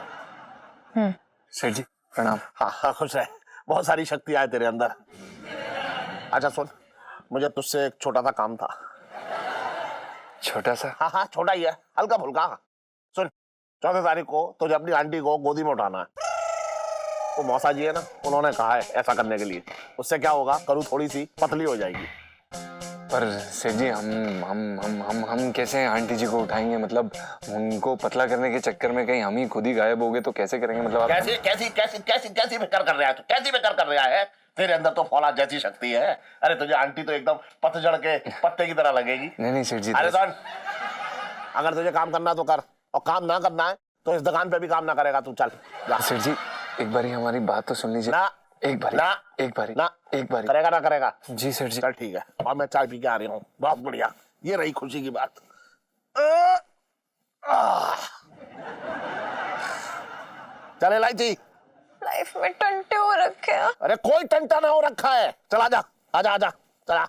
सेठ जी प्रणाम। हाँ खुश है, बहुत सारी शक्ति है तेरे अंदर। अच्छा सुन, मुझे तुझसे एक छोटा सा काम था। छोटा सा? हाँ छोटा ही है, हल्का फुल्का। सुन, 14 तारीख को तुझे अपनी आंटी को गोदी में उठाना है। वो मौसा जी है ना, उन्होंने कहा है ऐसा करने के लिए। उससे क्या होगा, करू थोड़ी सी पतली हो जाएगी। पर सेठ जी हम कैसे आंटी जी को उठाएंगे? मतलब उनको पतला करने के चक्कर में कहीं हम ही खुद ही गायब हो गए तो कैसे करेंगे? मतलब कैसी कैसी कैसी कैसी कैसी फिक्र कर रहा है तू? कैसी फिक्र कर रहा है? तेरे अंदर तो फौलाद जैसी शक्ति है। अरे तुझे आंटी तो एकदम पतझड़ के पत्ते की तरह लगेगी। नहीं सेठ जी। अरे सुन, अगर तुझे काम करना तो कर, और काम ना करना है तो इस दुकान पे भी काम ना करेगा तू। चल जा। सेठ जी एक बारी हमारी बात तो सुन लीजिए। ना एक बारी ना एक बारी ना एक बारी करेगा ना करेगा? जी सेठ जी। चल ठीक है, और मैं चाय पी के आ रही हूँ। बहुत बढ़िया, ये रही खुशी की बात। चल इलायची। लाइफ में टंटे हो रखे हैं। अरे कोई टंटा ना हो रखा है। चल आजा आजा आजा चला।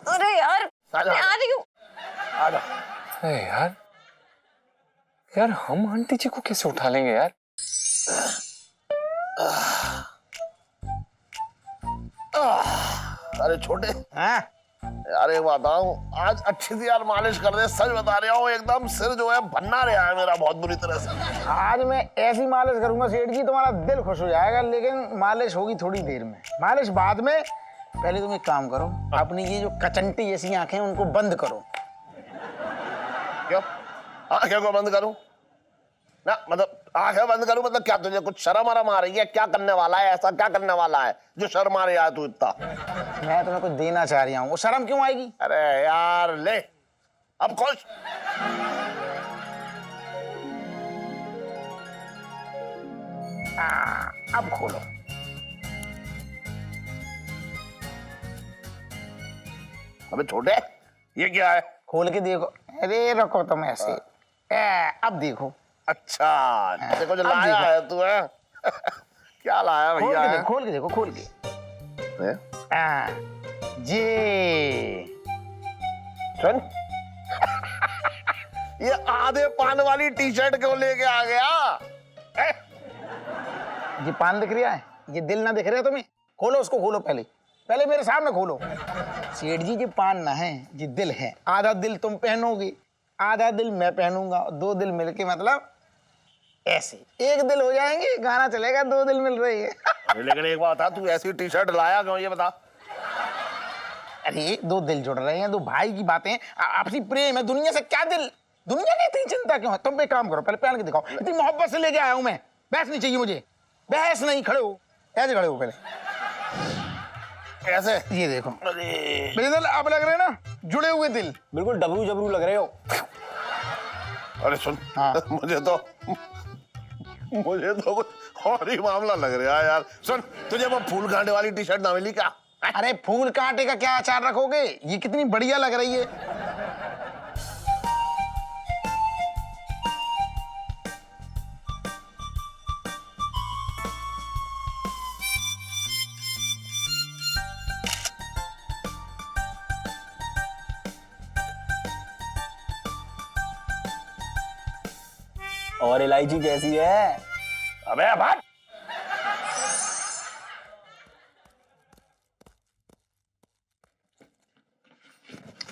अरे यार आजा मैं आ रही हूँ। आजा। अरे यार हम आंटी जी को कैसे उठा लेंगे यार? अरे छोटे, अरे बताऊं, आज अच्छी सी यार मालिश कर दे। सच बता रहा हूँ, एकदम सिर जो है भन्ना रहा है मेरा बहुत बुरी तरह से। आज मैं ऐसी मालिश करूंगा सेठ जी, तुम्हारा दिल खुश हो जाएगा। लेकिन मालिश होगी थोड़ी देर में, मालिश बाद में। पहले तुम एक काम करो, अपनी ये जो कचंटी जैसी आंखें उनको बंद करो। क्यों आंखें को बंद करूं? ना मतलब आंखें बंद करूं मतलब क्या? तुझे कुछ शर्म वरम आ रही है? क्या करने वाला है? ऐसा क्या करने वाला है जो शर्म आ रही है तू इतना? मैं तुम्हें कुछ देना चाह रही हूँ, वो शर्म क्यों आएगी? अरे यार ले, अब खुश। अब खोलो। अबे छोटे, ये क्या है? खोल के देखो। अरे रखो तुम ऐसे। अब देखो। अच्छा, देखो जो अब लाया देखो। है तू है। क्या लाया भैया? खोल के देखो, खोल के। ये सुन। ये आधे पान वाली टी शर्ट क्यों लेके आ गया? ये पान दिख रहा है, ये दिल ना दिख रहा है तुम्हें? खोलो उसको, खोलो पहले, पहले मेरे सामने खोलो। सेठ जी ये पान ना है, ये दिल है। आधा दिल तुम पहनोगे, आधा दिल मैं पहनूंगा, दो दिल मिलके मतलब ऐसे एक दिल हो जाएंगे। गाना चलेगा, दो दिल मिल रही है। लेकिन एक बात बता, तू ऐसी टी शर्ट लाया क्यों ये बता? अरे दो दिल जुड़ रहे हैं, दो भाई की बातें, आपसी प्रेम है। दुनिया से क्या दिल, दुनिया की इतनी चिंता क्यों है? तुम एक काम करो, पहले पहन के दिखाओ। इतनी मोहब्बत से लेके आया हूं मैं, बहस नहीं चाहिए मुझे। बहस नहीं, खड़े हो, ऐसे खड़े हो पहले। ऐसे ये देखो, अरे मेरे दिल अब लग रहे हैं ना जुड़े हुए दिल। बिल्कुल डबरू जबरू लग रहे हो। अरे सुन, हाँ। मुझे तो कुछ और ही मामला लग रहा है यार। सुन, तुझे वो फूल कांटे वाली टी शर्ट ना मिली क्या? अरे फूल कांटे का क्या अचार रखोगे? ये कितनी बढ़िया लग रही है। और इलायची कैसी है? अबे भाग।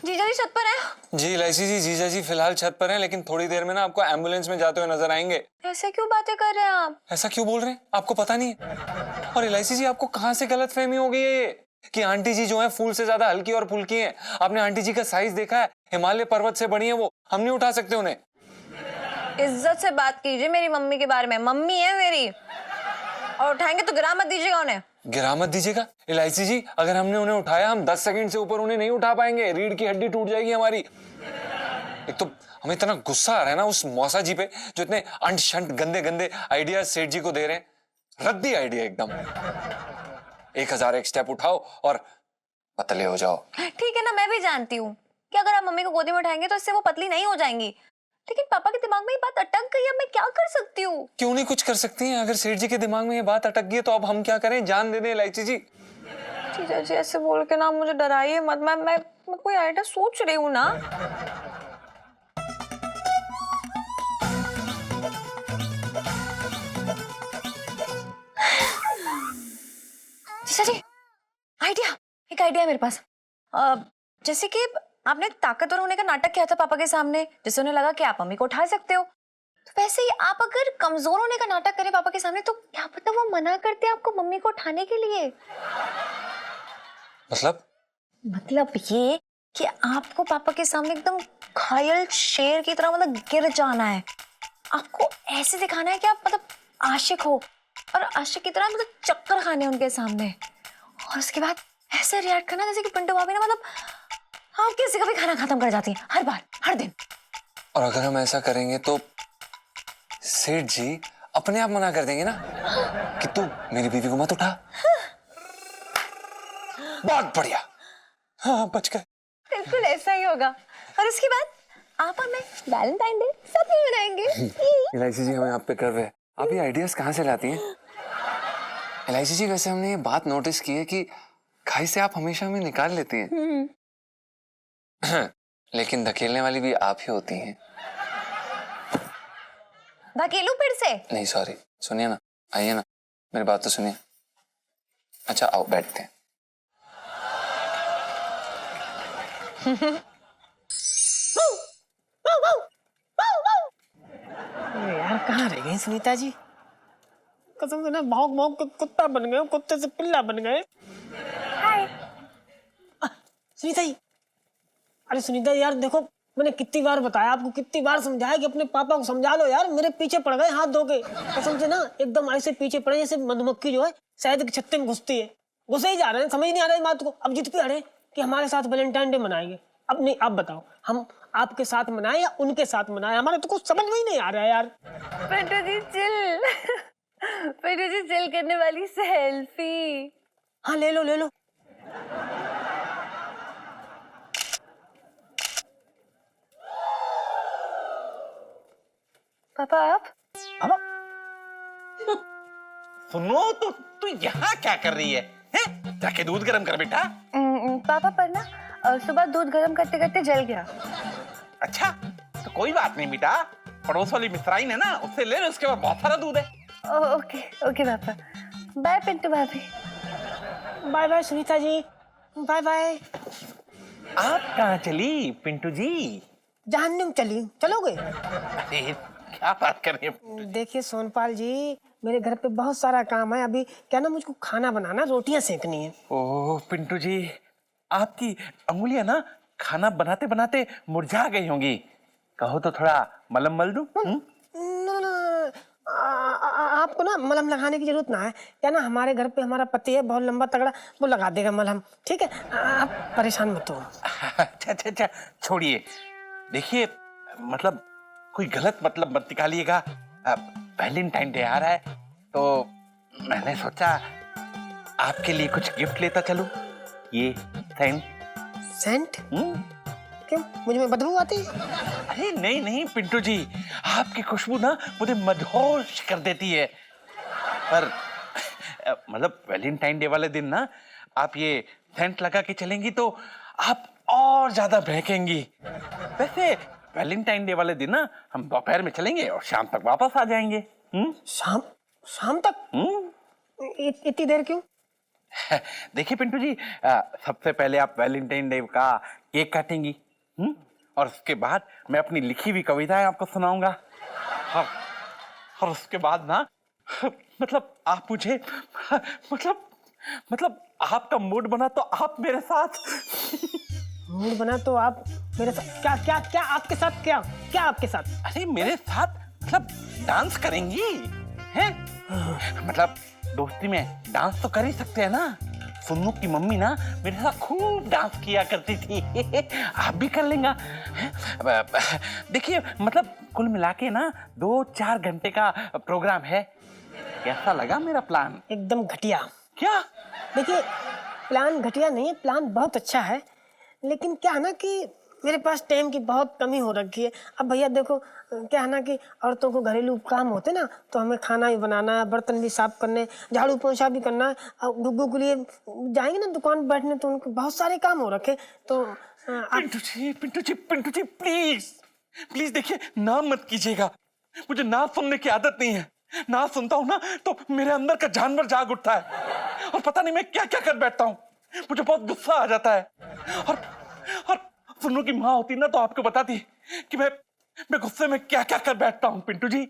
जीजा जी छत पर है। जी इलायची जी, जीजा जी फिलहाल छत पर हैं, लेकिन थोड़ी देर में ना आपको एम्बुलेंस में जाते हुए नजर आएंगे। ऐसे क्यों बातें कर रहे हैं आप? ऐसा क्यों बोल रहे हैं? आपको पता नहीं है? और इलायची जी आपको कहाँ से गलतफहमी हो गई है ये कि आंटी जी जो है फूल से ज्यादा हल्की और फुल्की हैं? आपने आंटी जी का साइज देखा है? हिमालय पर्वत से बड़ी है वो, हम नहीं उठा सकते उन्हें। इज्जत से बात कीजिए मेरी मम्मी के बारे में। मम्मी है मेरी, और उठाएंगे तो गिरा मत दीजिएगा उन्हें। गिरा मत दीजिएगा इलायची जी, अगर हमने उन्हें उठाया हम 10 सेकंड से ऊपर उन्हें नहीं उठा पाएंगे। रीढ़ की हड्डी टूट जाएगी हमारी। एक तो हमें इतना गुस्सा आ रहा है ना उस मौसा जी पे, जो इतने अंट शंट गंदे गंदे आइडिया सेठ जी को दे रहे हैं। रद्दी आइडिया एकदम। 1000 एक स्टेप उठाओ और पतले हो जाओ। ठीक है ना, मैं भी जानती हूँ कि अगर आप मम्मी को गोदी में उठाएंगे तो इससे वो पतली नहीं हो जाएंगी, लेकिन पापा के दिमाग में ये बात अटक गई। अब मैं क्या कर सकती हूँ? क्यों नहीं कुछ कर सकती हैं? अगर सेठ जी के दिमाग में ये बात अटक गई है तो अब हम क्या करें? जान दे दें इलायची जी? जीजा जी ऐसे बोल के ना मुझे डराइए मत। मैं कोई आइडिया सोच रही हूँ ना। जीजा जी आइडिया, एक आइडिया है मेरे पास। जैसे कि आपने ताकतवर होने का नाटक किया था पापा के सामने, जिससे उन्हें लगा कि आप मम्मी को उठा सकते हो, तो वैसे ही आप अगर कमजोर होने का नाटक करें पापा के सामने, तो क्या पता वो मना करते आपको मम्मी को उठाने के लिए। मतलब मतलब ये कि आपको पापा के सामने एकदम घायल शेर की तरह मतलब गिर जाना है। आपको ऐसे दिखाना है कि आप मतलब आशिक हो और आशिक की तरह मतलब चक्कर खाने हैं उनके सामने, और उसके बाद ऐसे रिएक्ट करना जैसे कि पिंटू भाभी ना मतलब आप किसी का भी खाना खत्म कर जाती हैं हर बार, हर दिन। और अगर हम ऐसा करेंगे तो सेठ जी अपने आप मना कर देंगे ना कि तू मेरी बीवी को मत उठा। बहुत बढ़िया, हाँ बच गए। बिल्कुल ऐसा ही होगा। और उसके बाद आप और मैं वैलेंटाइन डे साथ में मनाएंगे। इलायची जी हमें आप पे कर रहे हैं। आप ये आइडियाज कहाँ से लाती हैं? इलायची जी वैसे हमने ये बात नोटिस की है कि खाई से आप हमेशा हमें निकाल लेती हैं। लेकिन धकेलने वाली भी आप ही होती हैं। धकेलूं फिर से? नहीं सॉरी, सुनिए ना, आइए ना, मेरी बात तो सुनिए। अच्छा आओ बैठते हैं। अरे यार कहाँ रह गई सुनीता जी? कसम से ना भौंक भौंक के कुत्ता बन गए, कुत्ते से पिल्ला बन गए। हाय। सुनीता जी, अरे सुनीता जी यार देखो, मैंने कितनी बार बताया आपको, कितनी बार समझाया कि अपने पापा को समझा लो यार, मेरे पीछे पड़ गए हाथ धो के। कसम से ना एकदम ऐसे पीछे पड़े जैसे मधुमक्खी जो है शहद के छत्ते में घुसती है, घुसे ही जा रहे हैं, समझ नहीं आ रहा है बात को। अब जिद पे अड़े कि हमारे साथ वैलेंटाइन डे मनाएंगे। अब नहीं, आप बताओ हम आपके साथ मनाए या उनके साथ मनाए? हमारे तो कुछ समझ में ही नहीं आ रहा है यार। पिंटू जी चिल। पिंटू जी चिल करने वाली सेल्फी। हाँ ले लो ले लो। पापा आप? पापा सुनो तो तू यहाँ क्या कर रही है? हैं? जाके दूध गर्म कर बेटा। पापा पर ना सुबह दूध गर्म करते करते जल गया। अच्छा तो कोई बात नहीं बेटा, पड़ोस वाली मिस्राइन है ना, उससे ले लो, उसके बाद बहुत सारा दूध है। ओके ओके पापा। बाय पिंटू भाभी। Bye bye Sunita ji, bye bye. आप कहाँ चली पिंटू जी? जहन्नुम चली, चलोगे? अरे क्या बात कर रही है? देखिए सोनपाल जी, मेरे घर पे बहुत सारा काम है अभी, क्या ना मुझको खाना बनाना, रोटियां सेकनी है। ओह पिंटू जी, आपकी अंगुलियां ना खाना बनाते बनाते मुरझा गई होंगी, कहो तो थोड़ा मलम मल दूं? आपको ना मलहम लगाने की जरूरत ना है, क्या ना हमारे घर पे हमारा पति है बहुत लंबा तगड़ा, वो लगा देगा मलहम, ठीक है? आप परेशान मत हो। अच्छा अच्छा अच्छा छोड़िए, देखिए मतलब कोई गलत मतलब मत निकालिएगा। वैलेंटाइन डे आ रहा है तो मैंने सोचा आपके लिए कुछ गिफ्ट लेता चलूं। ये सेंट। सेंट? क्यों, मुझ में बदबू आती है? अरे नहीं नहीं पिंटू जी, आपकी खुशबू ना मुझे मदहोश कर देती है। पर मतलब वैलेंटाइन डे वाले दिन ना आप ये सेंट लगा के चलेंगी तो आप और ज्यादा बहकेंगी। वैसे वैलेंटाइन डे वाले दिन ना हम दोपहर में चलेंगे और शाम तक वापस आ जाएंगे। शाम? शाम तक? इतनी देर क्यों? देखिए पिंटू जी, सबसे पहले आप वैलेंटाइन डे का केक काटेंगी, और उसके बाद मैं अपनी लिखी हुई कविताएं आपको सुनाऊंगा, और उसके बाद ना मतलब आप मुझे मतलब आपका मूड बना तो आप मेरे साथ मूड बना तो आप मेरे साथ क्या क्या क्या आपके साथ क्या क्या आपके साथ? अरे मेरे साथ मतलब डांस करेंगी हैं? मतलब दोस्ती में डांस तो कर ही सकते हैं ना। सुन्नू की मम्मी ना मेरे साथ खूब डांस किया करती थी। आप भी कर लेंगे। देखिए मतलब कुल मिला के ना 2-4 घंटे का प्रोग्राम है। कैसा लगा मेरा प्लान? एकदम घटिया। क्या? देखिए प्लान घटिया नहीं है, प्लान बहुत अच्छा है, लेकिन क्या है ना कि मेरे पास टाइम की बहुत कमी हो रखी है। अब भैया देखो क्या है ना कि औरतों को घरेलू काम होते ना, तो हमें खाना भी बनाना है, बर्तन भी साफ करने, झाड़ू पोछा भी करना है। अब गुग्गू के लिए जाएंगे ना दुकान बैठने तो उनके बहुत सारे काम हो रखे। तो पिंटू जी प्लीज प्लीज देखिए ना मत कीजिएगा, मुझे ना सुनने की आदत नहीं है। ना सुनता हूँ ना तो मेरे अंदर का जानवर जाग उठता है और पता नहीं मैं क्या क्या कर बैठता हूँ। मुझे बहुत गुस्सा आ जाता है। और सुन्नू की माँ होती ना तो आपको बताती कि मैं गुस्से में क्या क्या कर बैठता हूँ। पिंटू जी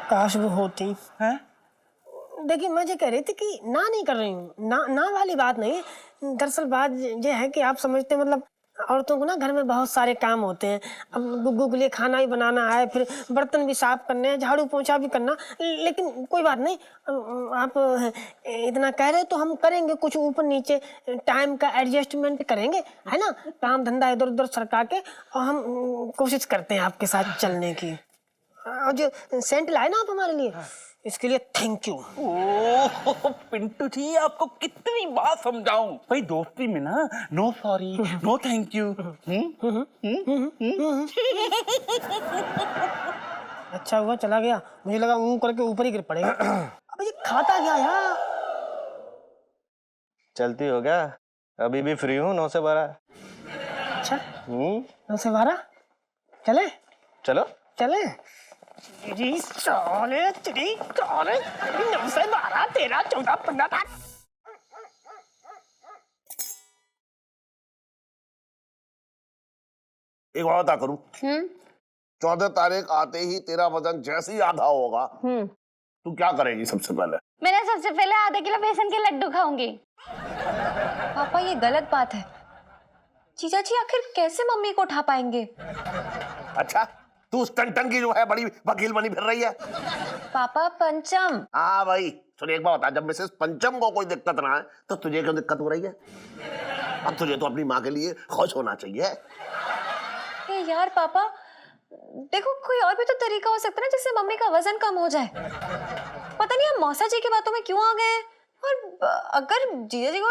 काश वो होती है। देखिए मैं जो कह रही थी कि ना नहीं कर रही हूँ, ना वाली बात नहीं, दरअसल बात ये है कि आप समझते हैं, मतलब औरतों को ना घर में बहुत सारे काम होते हैं। अब गुग्गू के लिए खाना भी बनाना है, फिर बर्तन भी साफ करने हैं, झाड़ू पोंछा भी करना। लेकिन कोई बात नहीं, आप इतना कह रहे हैं तो हम करेंगे, कुछ ऊपर नीचे टाइम का एडजस्टमेंट करेंगे, है ना। काम धंधा इधर उधर सरका के और हम कोशिश करते हैं आपके साथ चलने की। और जो सेंट लाए ना आप हमारे लिए, इसके लिए thank you. Oh Pintu ji, आपको कितनी बार समझाऊं भाई, दोस्ती में ना no sorry no thank you. अच्छा हुआ चला गया, मुझे लगा ऊं करके ऊपर ही गिर पड़ेगा। अब ये खाता क्या यार। चलती हो क्या? अभी भी फ्री हूँ 9 से 12। अच्छा 9 से 12 चले चलो। चले जी, चले चली चले 9 से 12 13 14 15 एक बात बता करूं, 14 तारीख आते ही तेरा वजन जैसे ही आधा होगा, तू क्या करेगी सबसे पहले? मैंने सबसे पहले आधा किलो बेसन के लड्डू खाऊंगी। पापा ये गलत बात है। जीजा जी आखिर कैसे मम्मी को उठा पाएंगे? अच्छा, तू उस टन की जो है बड़ी वकील बनी फिर रही है। पापा पंचम। हाँ भाई सुन, एक बात बता, जब मिसेस पंचम को कोई दिक्कत ना है तो तुझे क्यों दिक्कत हो रही है? अब तुझे तो अपनी माँ के लिए खुश होना चाहिए। यार पापा देखो, कोई और भी तो तरीका हो सकता है ना जिससे मम्मी का वजन कम हो जाए। पता नहीं हम मौसा जी की बातों में क्यों आ गए। और अगर जीजा जी को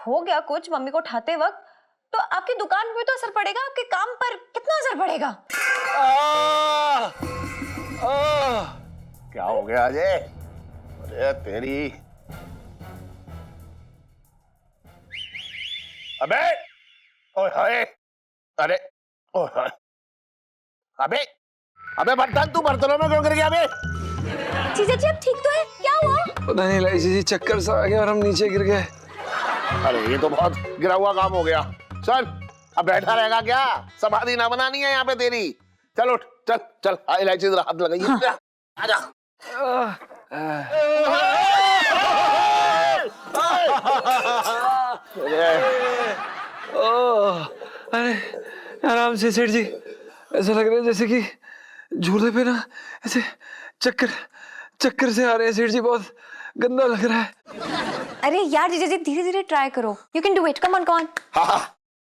हो गया कुछ मम्मी को उठाते वक्त, तो आपकी दुकान पे तो असर पड़ेगा, आपके काम पर कितना असर पड़ेगा? क्या हो गया अजय? अरे तेरी, अबे ओए हाय, अरे ओए हाय, अबे बर्तन, तू बर्तनों में क्यों गिर गया बे? जीजा जी अब ठीक तो है? क्या हुआ? पता नहीं इलायची जी, चक्कर सा आ गया और हम नीचे गिर गए। अरे ये तो बहुत गिरा हुआ काम हो गया। चल अब बैठा रहेगा क्या? समाधि ना बनानी है यहाँ पे तेरी। चल उठ, चल चल, इलायची जरा हाथ लगाइए। हाँ। आजा। अरे आराम से सेठ जी, ऐसा लग रहा है जैसे कि झूले पे ना ऐसे चक्कर से आ रहे हैं सेठ जी, बहुत गंदा लग रहा है। अरे यार जीजा जी धीरे धीरे ट्राई करो, you can do it, come on come on.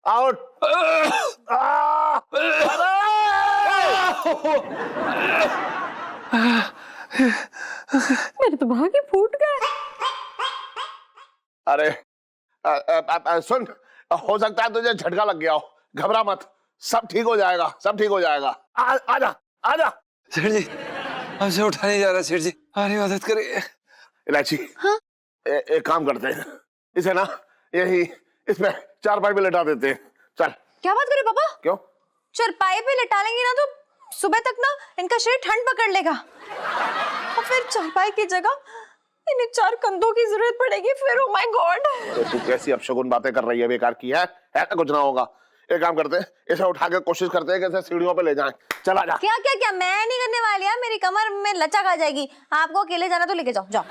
Out. मेरे तो भागे फूट गए। अरे सुन, हो सकता है तुझे झटका लग गया हो, घबरा मत, सब ठीक हो जाएगा, सब ठीक हो जाएगा। आजा आजा। सेठ जी हमसे उठा नहीं जा रहा, सेठ जी हमारी मदद करिए। इलायची, हाँ? एक काम करते हैं, इसे ना यही इसमें चारपाई पे लिटा देते हैं। चल। क्या बात करे पापा? क्यों? चारपाई पे लिटा लेंगे ना तो सुबह तक ना इनका शरीर ठंड पकड़ लेगा, और फिर चारपाई की जगह इन्हें 4 कंधों की जरूरत पड़ेगी फिर। ओह माय गॉड, तो तू कैसी अपशगुन बातें कर रही है, बेकार की है कुछ ना होगा। एक काम करते हैं, इसे उठा के कोशिश करते हैं कि इसे सीढ़ियों पे ले जाएं। चला जा। क्या क्या क्या? मैं नहीं करने वाली है, मेरी कमर में लचक आ जाएगी। आपको अकेले जाना तो लेके जाओ, जाओ।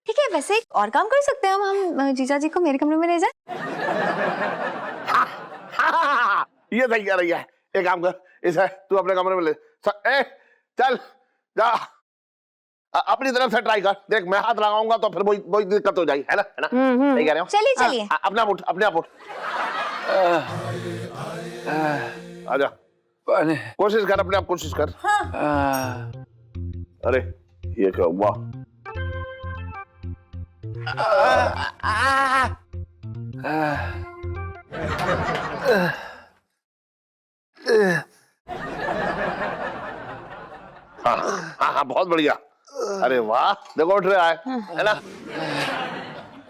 ठीक है, वैसे एक और काम कर सकते हैं हम जीजा जी को मेरे कमरे में ले जाएं। ये सही कह रही है। एक काम कर, इसे तू अपने कमरे में ले चल जा, अपनी तरफ से ट्राई कर, देख मैं हाथ लगाऊंगा तो फिर वही दिक्कत हो जाएगी, है ना? सही कह रहे हो। चलिए चलिए। अपने आप उठ, अपने आप उठ। आजा, कोशिश कर, अपने आप कोशिश कर। हाँ। अरे ये क्या हुआ? हाँ, बहुत बढ़िया। अरे वाह, देखो उठ रहा है ना?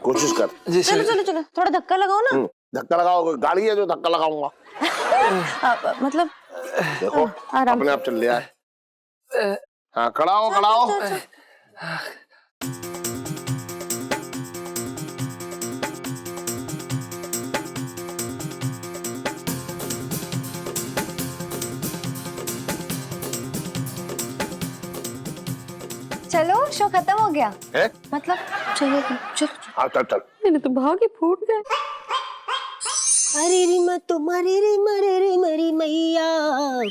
कोशिश कर। चलो चलो चलो, थोड़ा धक्का लगाओ ना। धक्का लगाओ? गाड़ी है जो धक्का लगाऊंगा? मतलब देखो अपने आप चल लिया है। हाँ, खड़ा हो, खड़ा हो। चलो शो खत्म हो गया है? मतलब चलो चलो हाँ चल चल। मेरे तो भाग ही फूट गए। अरे रे मैं तुम्हारे रे मरे रे मरी मैया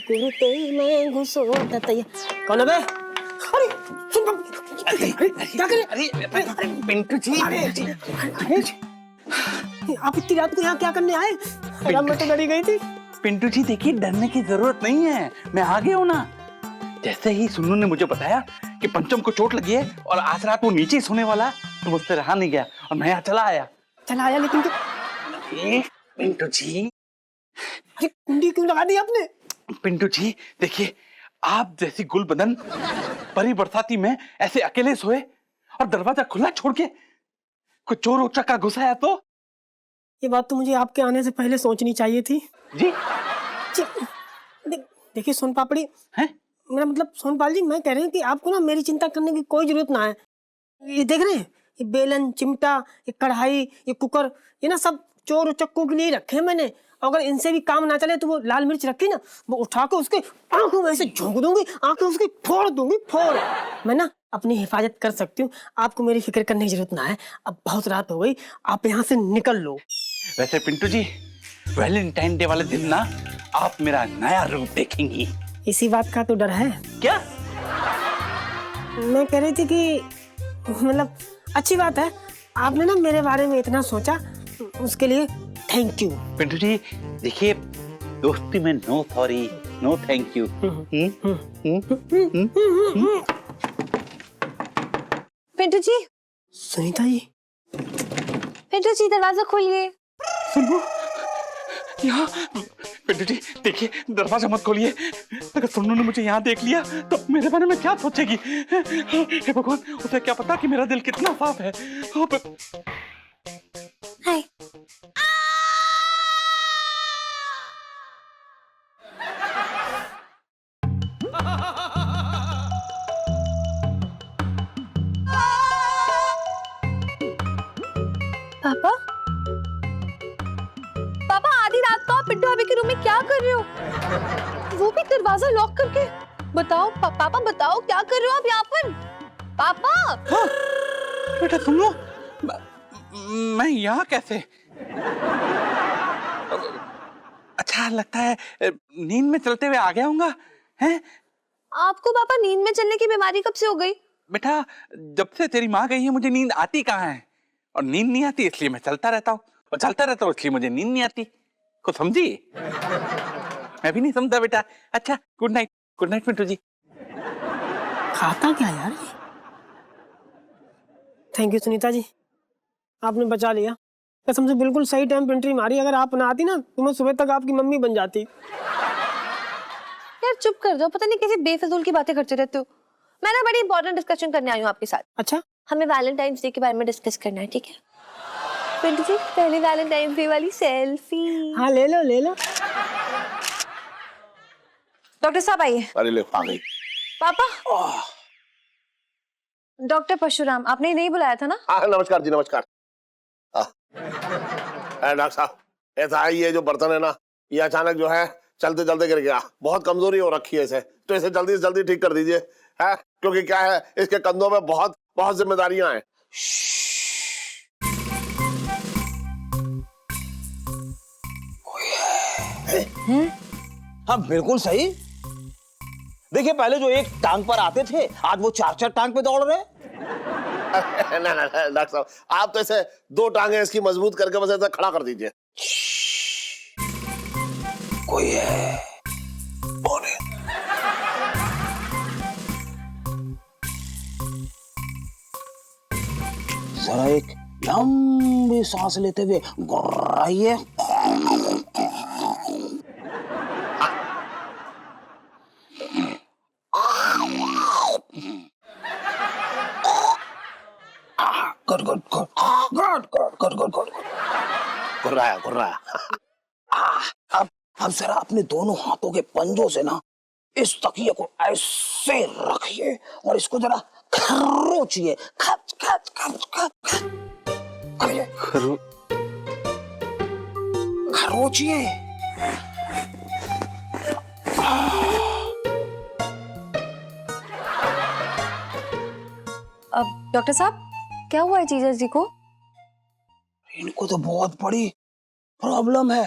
कुर्ते में घुसो ततैया। कौन है बे? अरे सुन क्या कर अरे पिंटू जी, आप इतनी रात को यहाँ क्या करने आए? मैं तो डरी गई थी। पिंटू जी देखिए, डरने की जरूरत नहीं है, मैं आ गया हूँ ना। जैसे ही सुन्नू ने मुझे बताया कि पंचम को चोट लगी है और आज रात वो नीचे ही सोने वाला है, तो मुझसे रहा नहीं गया और मैं यहाँ चला आया। लेकिन तो पिंटू जी, अरे कुंडी क्यों लगा दी आपने? पिंटू जी देखिए, आप जैसी गुलबदन परी बरसाती में ऐसे अकेले सोए और दरवाजा खुला छोड़ के कोई चोर उचक्का घुसा है तो? ये बात तो मुझे आपके आने से पहले सोचनी चाहिए थी जी। देखिए सोन पापड़ी हैं? मेरा मतलब सोनपाल जी, मैं कह रही हूँ कि आपको ना मेरी चिंता करने की कोई जरूरत ना है। ये देख रहे हैं, ये बेलन, चिमटा, ये कढ़ाई, ये कुकर, ये ना सब चोर उचक्कों के लिए रखे हैं मैंने। अगर इनसे भी काम ना चले तो वो लाल मिर्च रखी ना, वो उठा के उसके आंखों में ऐसे झोंक दूंगी, आंखें उसकी फोड़ दूंगी, फोड़। मैं ना अपनी हिफाजत कर सकती हूँ, आपको मेरी फिक्र करने की जरूरत ना है। अब बहुत रात हो गई, आप यहाँ से निकल लो। वैसे पिंटू जी, वैलेंटाइन डे वाले दिन ना आप मेरा नया रूप देखेंगी। इसी बात का तो डर है। क्या? मैं कह रही थी कि मतलब अच्छी बात है आपने ना मेरे बारे में इतना सोचा, उसके लिए थैंक यू। पिंटू जी देखिए, दोस्ती में no sorry no thank you. Pintu ji, Sunita ji, Pintu ji दरवाजा खोलिए। सुनो यहाँ, पिंटू जी देखिए, दरवाजा मत खोलिए। अगर सुन्नू ने मुझे यहाँ देख लिया तो मेरे बारे में क्या सोचेगी? हे भगवान, उसे क्या पता कि मेरा दिल कितना साफ है। हाय। पापा, पापा आधी रात को आप पिंटू अभी के रूम में क्या कर रहे हो? वो भी दरवाजा लॉक करके? बताओ पापा, बताओ क्या कर रहे हो आप यहाँ पर? पापा। हाँ, बेटा सुनो, मैं यहाँ कैसे? अच्छा लगता है, नींद में चलते हुए आ गया हूँगा। हैं? आपको पापा नींद में चलने की बीमारी कब से हो गई? बेटा जब से तेरी माँ गई है मुझे नींद आती कहाँ है, और नींद नहीं आती इसलिए मैं चलता रहता हूँ, और चलता रहता हूँ इसलिए मुझे नींद नहीं आती। को समझी? मैं भी नहीं समझा बेटा। अच्छा good night, good night Pintu ji. खाता क्या यार? थैंक यू सुनीता जी, आपने बचा लिया। कसम से बिल्कुल सही टाइम पे एंट्री मारी। अगर आप ना आती ना तो मैं सुबह तक आपकी मम्मी बन जाती। यार चुप कर दो, पता नहीं कैसे बेफिजूल की बातें करते रहते हो। मैं ना बड़ी इंपॉर्टेंट डिस्कशन करने आई हूँ आपके साथ। अच्छा, हमें वैलेंटाइंस डे के बारे में डिस्कस करना है, ठीक है? पिंटू जी पहले वैलेंटाइंस डे वाली सेल्फी। हाँ ले लो ले लो। डॉक्टर साहब आइए। अरे ले आ गई। पापा, डॉक्टर परशुराम, आपने नहीं बुलाया था ना? हाँ नमस्कार जी, नमस्कार। डॉक्टर साहब, ऐसा है ये जो बर्तन है ना, ये अचानक जो है चलते चलते गिर गया। बहुत कमजोरी हो रखी है इसे, तो इसे जल्दी से जल्दी ठीक कर दीजिए, है? क्योंकि क्या है, इसके कंधों में बहुत बहुत जिम्मेदारियां हैं। हाँ बिल्कुल सही। देखिए पहले जो एक टांग पर आते थे, आज वो 4-4 टांग पे दौड़ रहे। ना ना डॉक्टर साहब, आप तो इसे 2 टांगे इसकी मजबूत करके बस ऐसा खड़ा कर दीजिए। कोई है? कौन है? जरा एक लंबी सांस लेते हुए गुर्राइए। Good good good good good good good good. गुर्राया। अब जरा अपने दोनों हाथों के पंजों से ना इस तकिए को ऐसे रखिए और इसको जरा खरोचिए। खच खच खच खच करिए। खरोचिए। अब डॉक्टर साहब क्या हुआ है जीजा जी को? इनको तो बहुत बड़ी प्रॉब्लम है।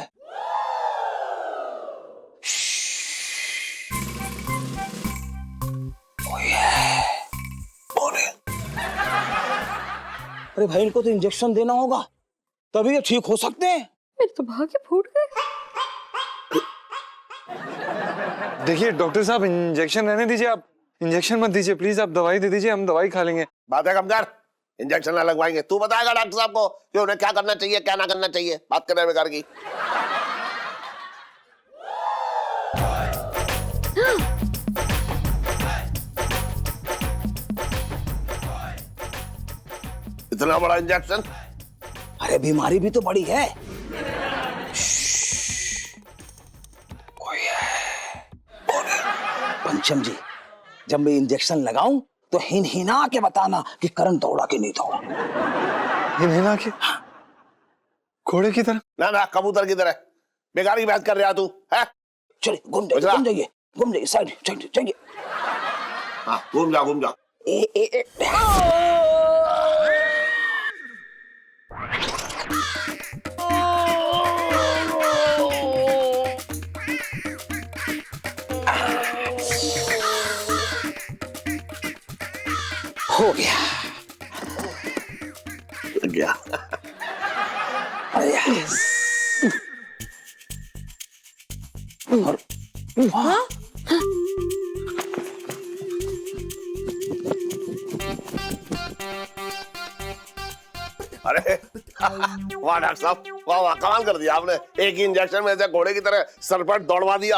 अरे भाई इनको तो इंजेक्शन देना होगा तभी ये ठीक हो सकते हैं। मेरे तो भाग्य फूट गए। देखिए डॉक्टर साहब, इंजेक्शन रहने दीजिए, आप इंजेक्शन मत दीजिए प्लीज, आप दवाई दे दीजिए, हम दवाई खा लेंगे। बातें कम कर, इंजेक्शन ना लगवाएंगे। तू बताएगा डॉक्टर साहब को कि उन्हें क्या करना चाहिए क्या ना करना चाहिए। बात कर रहे बेकार की। इतना बड़ा इंजेक्शन? अरे बीमारी भी तो बड़ी है। कोई है? पंचम जी, जब मैं इंजेक्शन लगाऊं तो हिनहिना के बताना कि करंट दौड़ा कि नहीं दौड़ा। हिनहिना के? घोड़े की तरह? ना कबूतर की तरह। बेकार की बात कर रहा तू है। चलिए घूम जाइए साइड चाहिए। हाँ घूम जा। हो गया। यस। हाँ? अरे वाह डॉक्टर साहब, वाह कमाल कर दिया आपने। एक ही इंजेक्शन में से घोड़े की तरह सर पर दौड़वा दिया।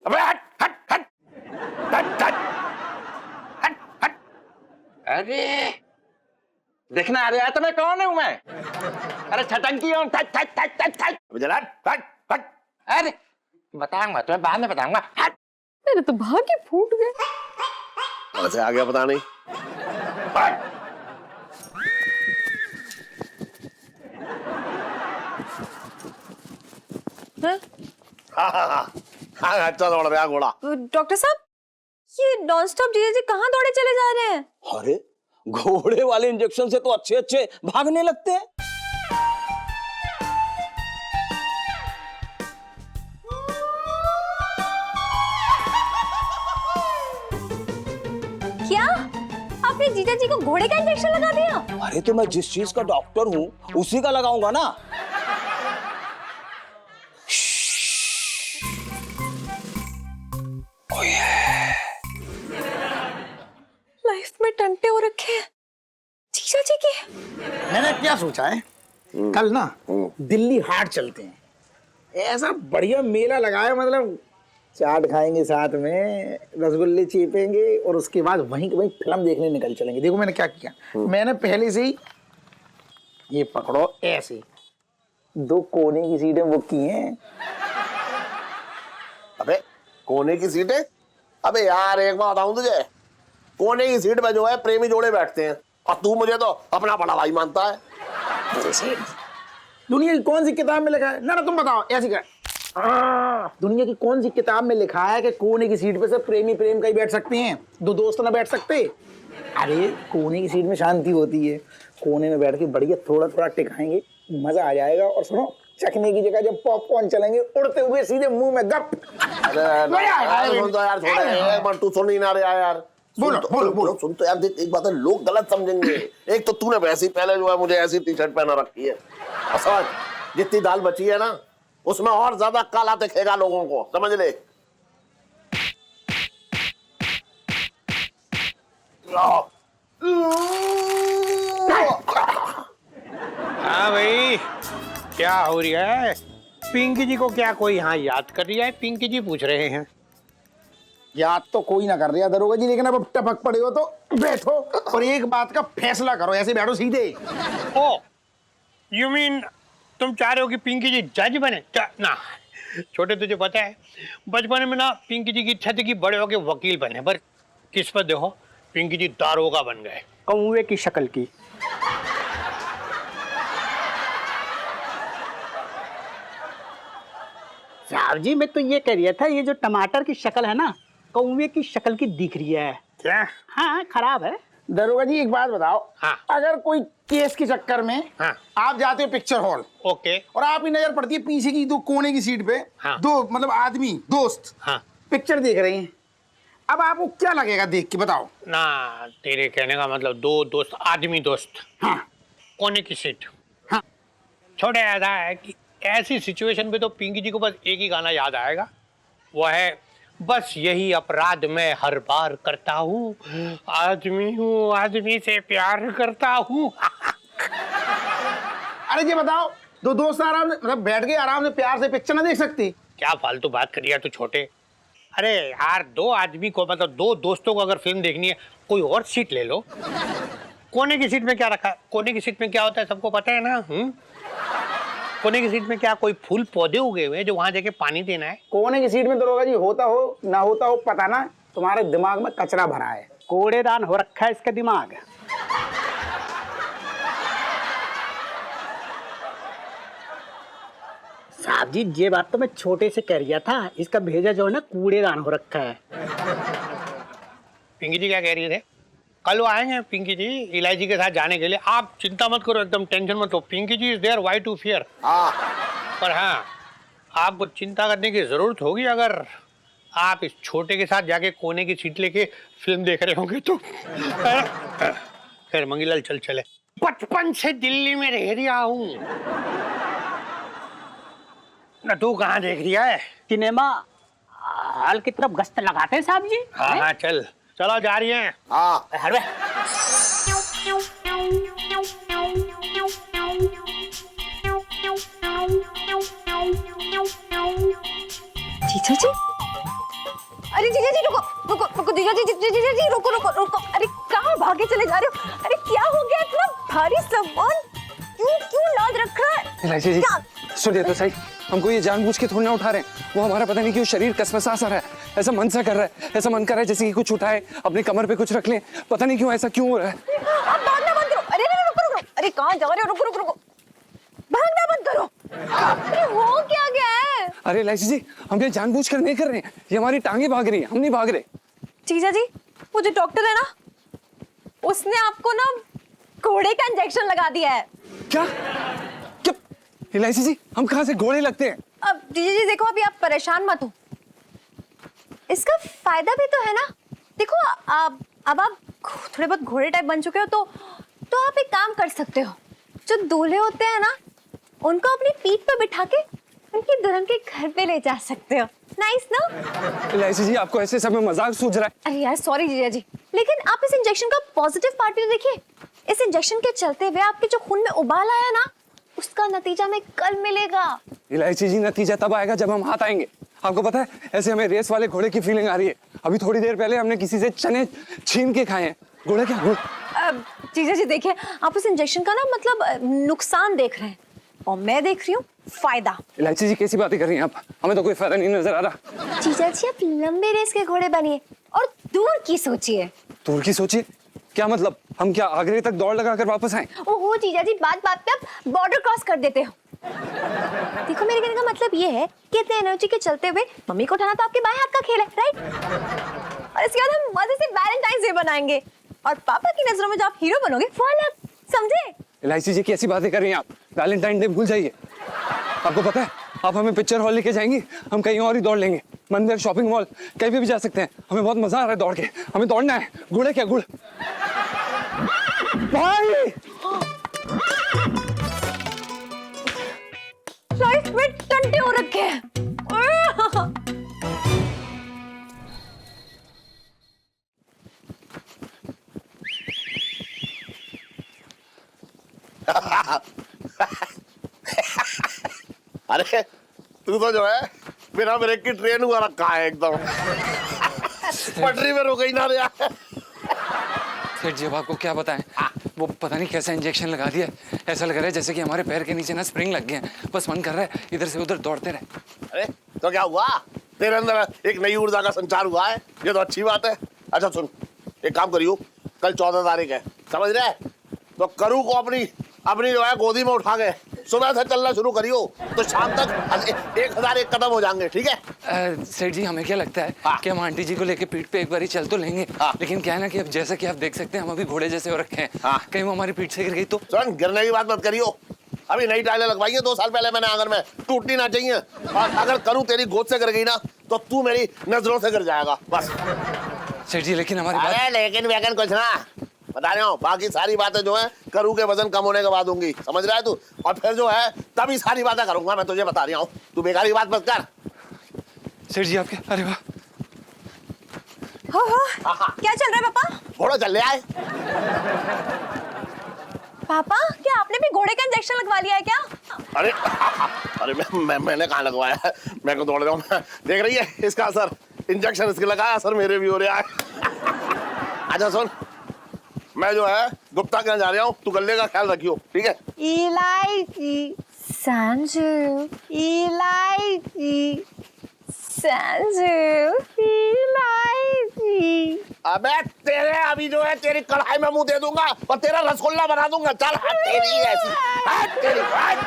अबे हट। अरे देखना आ रहा है तुम्हें कौन है मैं? अरे छटंकी हूँ। हट। अरे बताऊंगा तुम्हें, बाद में बताऊंगा। हट। मेरे तो भाग्य फूट गए। ऐसे आ गया पता नहीं। हाँ अच्छा दौड़ रहा घोड़ा। डॉक्टर साहब, ये नॉन स्टॉप जीजा जी कहाँ दौड़े चले जा रहे हैं? अरे घोड़े वाले इंजेक्शन से तो अच्छे भागने लगते हैं। क्या आपने जीजा जी को घोड़े का इंजेक्शन लगा दिया? अरे तो मैं जिस चीज का डॉक्टर हूँ उसी का लगाऊंगा ना। लाइफ में टंटे हो रखे हैं जीजा जी के। मैंने क्या सोचा है, कल ना दिल्ली हाट चलते हैं। ऐसा बढ़िया मेला लगाया, मतलब चाट खाएंगे साथ में, रसगुल्ले चीपेंगे और उसके बाद वहीं के वहीं फिल्म देखने निकल चलेंगे। देखो मैंने क्या किया, मैंने पहले से ही ये पकड़ो ऐसे 2 कोने की सीटें बुक की हैं। अबे कोने की सीटें? अबे यार एक बात बताऊं तुझे, कोने की सीट में जो है प्रेमी जोड़े बैठते हैं और तू मुझे तो अपना बड़ा भाई मानता है। दुनिया की कौन सी किताब में लिखा है? ना तुम बताओ ऐसी क्या दुनिया की कौन सी किताब में लिखा है कि कोने की सीट पे से प्रेमी प्रेम का ही बैठ सकते हैं, 2 दोस्त ना बैठ सकते? अरे कोने की सीट में शांति होती है, कोने में बैठ के बढ़िया थोड़ा टिकाएंगे, मजा आ जाएगा। और सुनो, चखने की जगह जब पॉपकॉर्न चलेंगे उड़ते हुए सीधे मुंह में गप। अरे सुन तो यार, थोड़ा एक बार तू सुन ही ना रहा यार। बोलो सुन तो यार, देख एक बात है, लोग गलत समझेंगे। एक तो तूने वैसे ही पहले जो है मुझे ऐसी टी-शर्ट पहना रखी है, और समझ जितनी दाल बची है ना उसमें और ज्यादा काला दिखेगा लोगों को, समझ ले। हाँ भाई, क्या हो रहा है? पिंकी जी को क्या कोई यहाँ याद कर रही है? पिंकी जी पूछ रहे हैं। याद तो कोई ना कर रहा दरोगा जी, लेकिन अब टपक पड़े हो तो बैठो और एक बात का फैसला करो। ऐसे बैठो सीधे। ओ यू मीन तुम चाह रहे हो कि पिंकी जी जज बने? ना छोटे, तुझे पता है बचपन में ना पिंकी जी की इच्छा थी कि बड़े होके वकील बने, पर किस्मत देखो पिंकी जी दारोगा बन गए। कौवे की शक्ल की। साहब जी मैं तो ये कह रहा था, ये जो टमाटर की शक्ल है ना, कौवे की शक्ल की दिख रही है। क्या? हाँ खराब है। दरोगा जी एक बात बताओ, हाँ। अगर कोई केस के चक्कर में हाँ। आप जाते हो पिक्चर हॉल ओके। और आपकी नजर पड़ती है पीछे की दो कोने की सीट पे, हाँ। दो मतलब आदमी दोस्त हाँ। पिक्चर देख रहे हैं, अब आपको क्या लगेगा देख के बताओ? ना, तेरे कहने का मतलब दो दोस्त, आदमी दोस्त, हाँ कोने की सीट। हाँ। छोटे ऐसा है कि ऐसी सिचुएशन पे तो पिंकी जी को बस एक ही गाना याद आएगा, वो है बस यही अपराध मैं हर बार करता हूँ, आदमी हूँ आदमी से प्यार करता हूँ। अरे ये बताओ, दो दोस्त आराम से मतलब बैठ के आराम से प्यार से पिक्चर ना देख सकती? क्या फालतू बात करिए तू छोटे। अरे यार, दो आदमी को मतलब दो दोस्तों को अगर फिल्म देखनी है, कोई और सीट ले लो। कोने की सीट में क्या रखा है? कोने की सीट में क्या होता है सबको पता है ना? कोने की सीट में क्या कोई फूल पौधे उगे हुए हैं जो वहां जाके पानी देना है? कोने की सीट में दरोगा जी होता हो ना होता हो पता ना, तुम्हारे दिमाग में कचरा भरा है। कूड़ेदान हो रखा है इसका दिमाग। साहब जी ये बात तो मैं छोटे से कह रिया था, इसका भेजा जो है ना कूड़ेदान हो रखा है। पिंकी जी क्या कह रही थे? कल वो आएंगे पिंकी जी इलायची के साथ जाने के लिए, आप चिंता मत करो, एकदम टेंशन मत लो। Pinky ji is there, why to fear. पर हाँ, आपको चिंता करने की जरूरत होगी अगर आप इस छोटे के साथ जाके कोने की सीट लेके फिल्म देख रहे होंगे तो। खैर मंगीलाल चल चले, बचपन से दिल्ली में रह रहा हूँ ना। तू कहाँ देख रिया है? सिनेमा हॉल की तरफ गश्त लगाते हैं साहब जी। हाँ हाँ चल, चलो जा रही हैं। हरवे जीजा जी, अरे जीजा जी रुको रुको रुको, जीजा जी जीजा जी रुको रुको रुको, अरे कहाँ भागे चले जा रहे हो? अरे क्या हो गया, इतना भारी सामान क्यों क्यों लाद रखा है? इलायची जी क्या? सुनिए तो सही, हमको ये जानबूझ के थोड़ी ना उठा रहे हैं, वो हमारा पता नहीं क्यों शरीर कसमसा सा रहा है, ऐसा मन सा कर रहा है, ऐसा मन कर रहा है जैसे कि कुछ उठाए अपनी कमर पे कुछ रख ले, पता नहीं क्यों ऐसा क्यों हो रहा है। आप भागना बंद करो। अरे रुको रुको, अरे कहाँ जा रहे हो? रुको रुको रुको, भागना बंद करो। अरे हो क्या गया है? अरे इलायची जी, हम ये जानबूझ कर नहीं कर रहे हैं, ये हमारी टांगे भाग रही हैं, हम नहीं भाग रहे। जीजा जी, वो जो डॉक्टर है ना, उसने आपको ना घोड़े का इंजेक्शन लगा दिया है। क्या क्या इलायची जी, हम कहाँ से घोड़े लगते हैं? अब जीजा जी देखो, अभी आप परेशान मत हो, इसका फायदा भी तो है ना। देखो अब आप थोड़े बहुत घोड़े टाइप बन चुके हो तो आप एक काम कर सकते हो, जो दूल्हे होते हैं ना उनको अपनी पीठ पे बिठा के उनकी दुल्हन के घर पे ले जा सकते हो। नाइस ना? इलायची जी, आपको ऐसे समय मजाक सूझ रहा है? अरे यार सॉरी जीजा जी, लेकिन आप इस इंजेक्शन का पॉजिटिव पार्ट भी तो देखिए। इस इंजेक्शन के चलते हुए आपके जो खून में उबाल आया ना, उसका नतीजा हमें कल मिलेगा। इलायची जी, नतीजा तब आएगा जब हम हाथ आएंगे। आपको पता है, ऐसे हमें रेस वाले घोड़े की फीलिंग आ रही है। अभी थोड़ी देर पहले हमने किसी से चने छीन के खाए हैं। घोड़े क्या गुड़? जीजा जी देखिए, आप इस इंजेक्शन का ना मतलब नुकसान देख रहे हैं और मैं देख रही हूँ फायदा। इलायची जी, कैसी बातें कर रही हैं आप? हमें तो कोई फायदा नहीं नजर आ रहा। जीजा जी आप लंबे रेस के घोड़े बनिए और दूर की सोचिए। दूर की सोचिए? क्या मतलब, हम क्या आगरे तक दौड़ लगा कर वापस आए? ओहो जीजा जी, बात बात पे आप बॉर्डर क्रॉस कर देते हो। देखो मेरे कहने का मतलब ये है कि इतने एनर्जी के चलते हुए मम्मी को उठाना तो आपके बाएं हाथ का खेल है, राइट? और इसके बाद हम मजे से वैलेंटाइंस डे बनाएंगे और पापा की नजरों में जो आप हीरो बनोगे वो अलग, समझे? इलायची जी, कैसी बातें कर रही हैं आप? वैलेंटाइन डे भूल जाइए। आपको पता है, आप हमें पिक्चर हॉल लेके जाएंगी, हम कहीं और ही दौड़ लेंगे, मंदिर, शॉपिंग मॉल, कहीं भी जा सकते हैं। हमें बहुत मजा आ रहा है दौड़ के, हमें दौड़ना है। गुड़ क्या गुड़? भाई लाइफ में टंटे हो रखे हैं। अरे तू तो जो है बिना ब्रेक की ट्रेन हुआ रखा है एकदम। पटरी में रुक गई ना रे। सेठ जी, अब आपको क्या बताएं, वो पता नहीं कैसा इंजेक्शन लगा दिया है। ऐसा लग रहा है जैसे कि हमारे पैर के नीचे ना स्प्रिंग लग गए हैं। बस मन कर रहा है इधर से उधर दौड़ते रहे। अरे तो क्या हुआ, तेरे अंदर एक नई ऊर्जा का संचार हुआ है, ये तो अच्छी बात है। अच्छा सुन, एक काम करियो, कल 14 तारीख है, समझ रहे? तो करू को अपनी जो है गोदी में उठा के सुबह से चलना शुरू करियो तो शाम तक 1001 कदम हो जाएंगे, ठीक है? सेठ जी, हमें क्या लगता है कि हम आंटी जी को लेके पीठ पे एक बार ही चल तो लेंगे, लेकिन क्या है ना कि अब जैसा कि आप देख सकते हैं हम अभी घोड़े जैसे हो रखे हैं, कहीं वो हमारी पीठ से गिर गई तो? सुन, गिरने की बात मत करियो। अभी नई टाइलें लगवाई है 2 साल पहले मैंने आंगन में, टूटनी ना चाहिए। और अगर करूँ तेरी गोद से गिर गई ना तो तू मेरी नजरों से गिर जाएगा बस। सेठ जी लेकिन हमारी अरे लेकिन वैगन कुछ ना, बता रहा हूँ, बाकी सारी बातें जो है करू के वजन कम होने के बाद होंगी, समझ रहा है तू? और फिर जो है तभी सारी बातें करूंगा मैं, तुझे बता रहा हूँ। तू बेकार की बात मत कर। सेठ जी आपके, अरे वाह, क्या चल रहा है पापा? घोड़ा चल ले आए। पापा क्या आपने भी घोड़े का इंजेक्शन लगवा लिया है क्या? अरे अरे मैंने कहाँ लगवाया है, मैं को दौड़ रहा हूँ। देख रही है इसका असर, इंजेक्शन इसके लगाया, असर मेरे भी हो रहा है। अच्छा सुन, मैं जो है गुप्ता के यहाँ जा रहा हूँ, तू गले का ख्याल रखियो, ठीक है? इलायची संजू, इलायची संजू, इलायची। अबे तेरे अभी जो है तेरी कढ़ाई में मुंह दे दूंगा और तेरा रसगुल्ला बना दूंगा। चल हट तेरी ऐसी, हट तेरी, हट।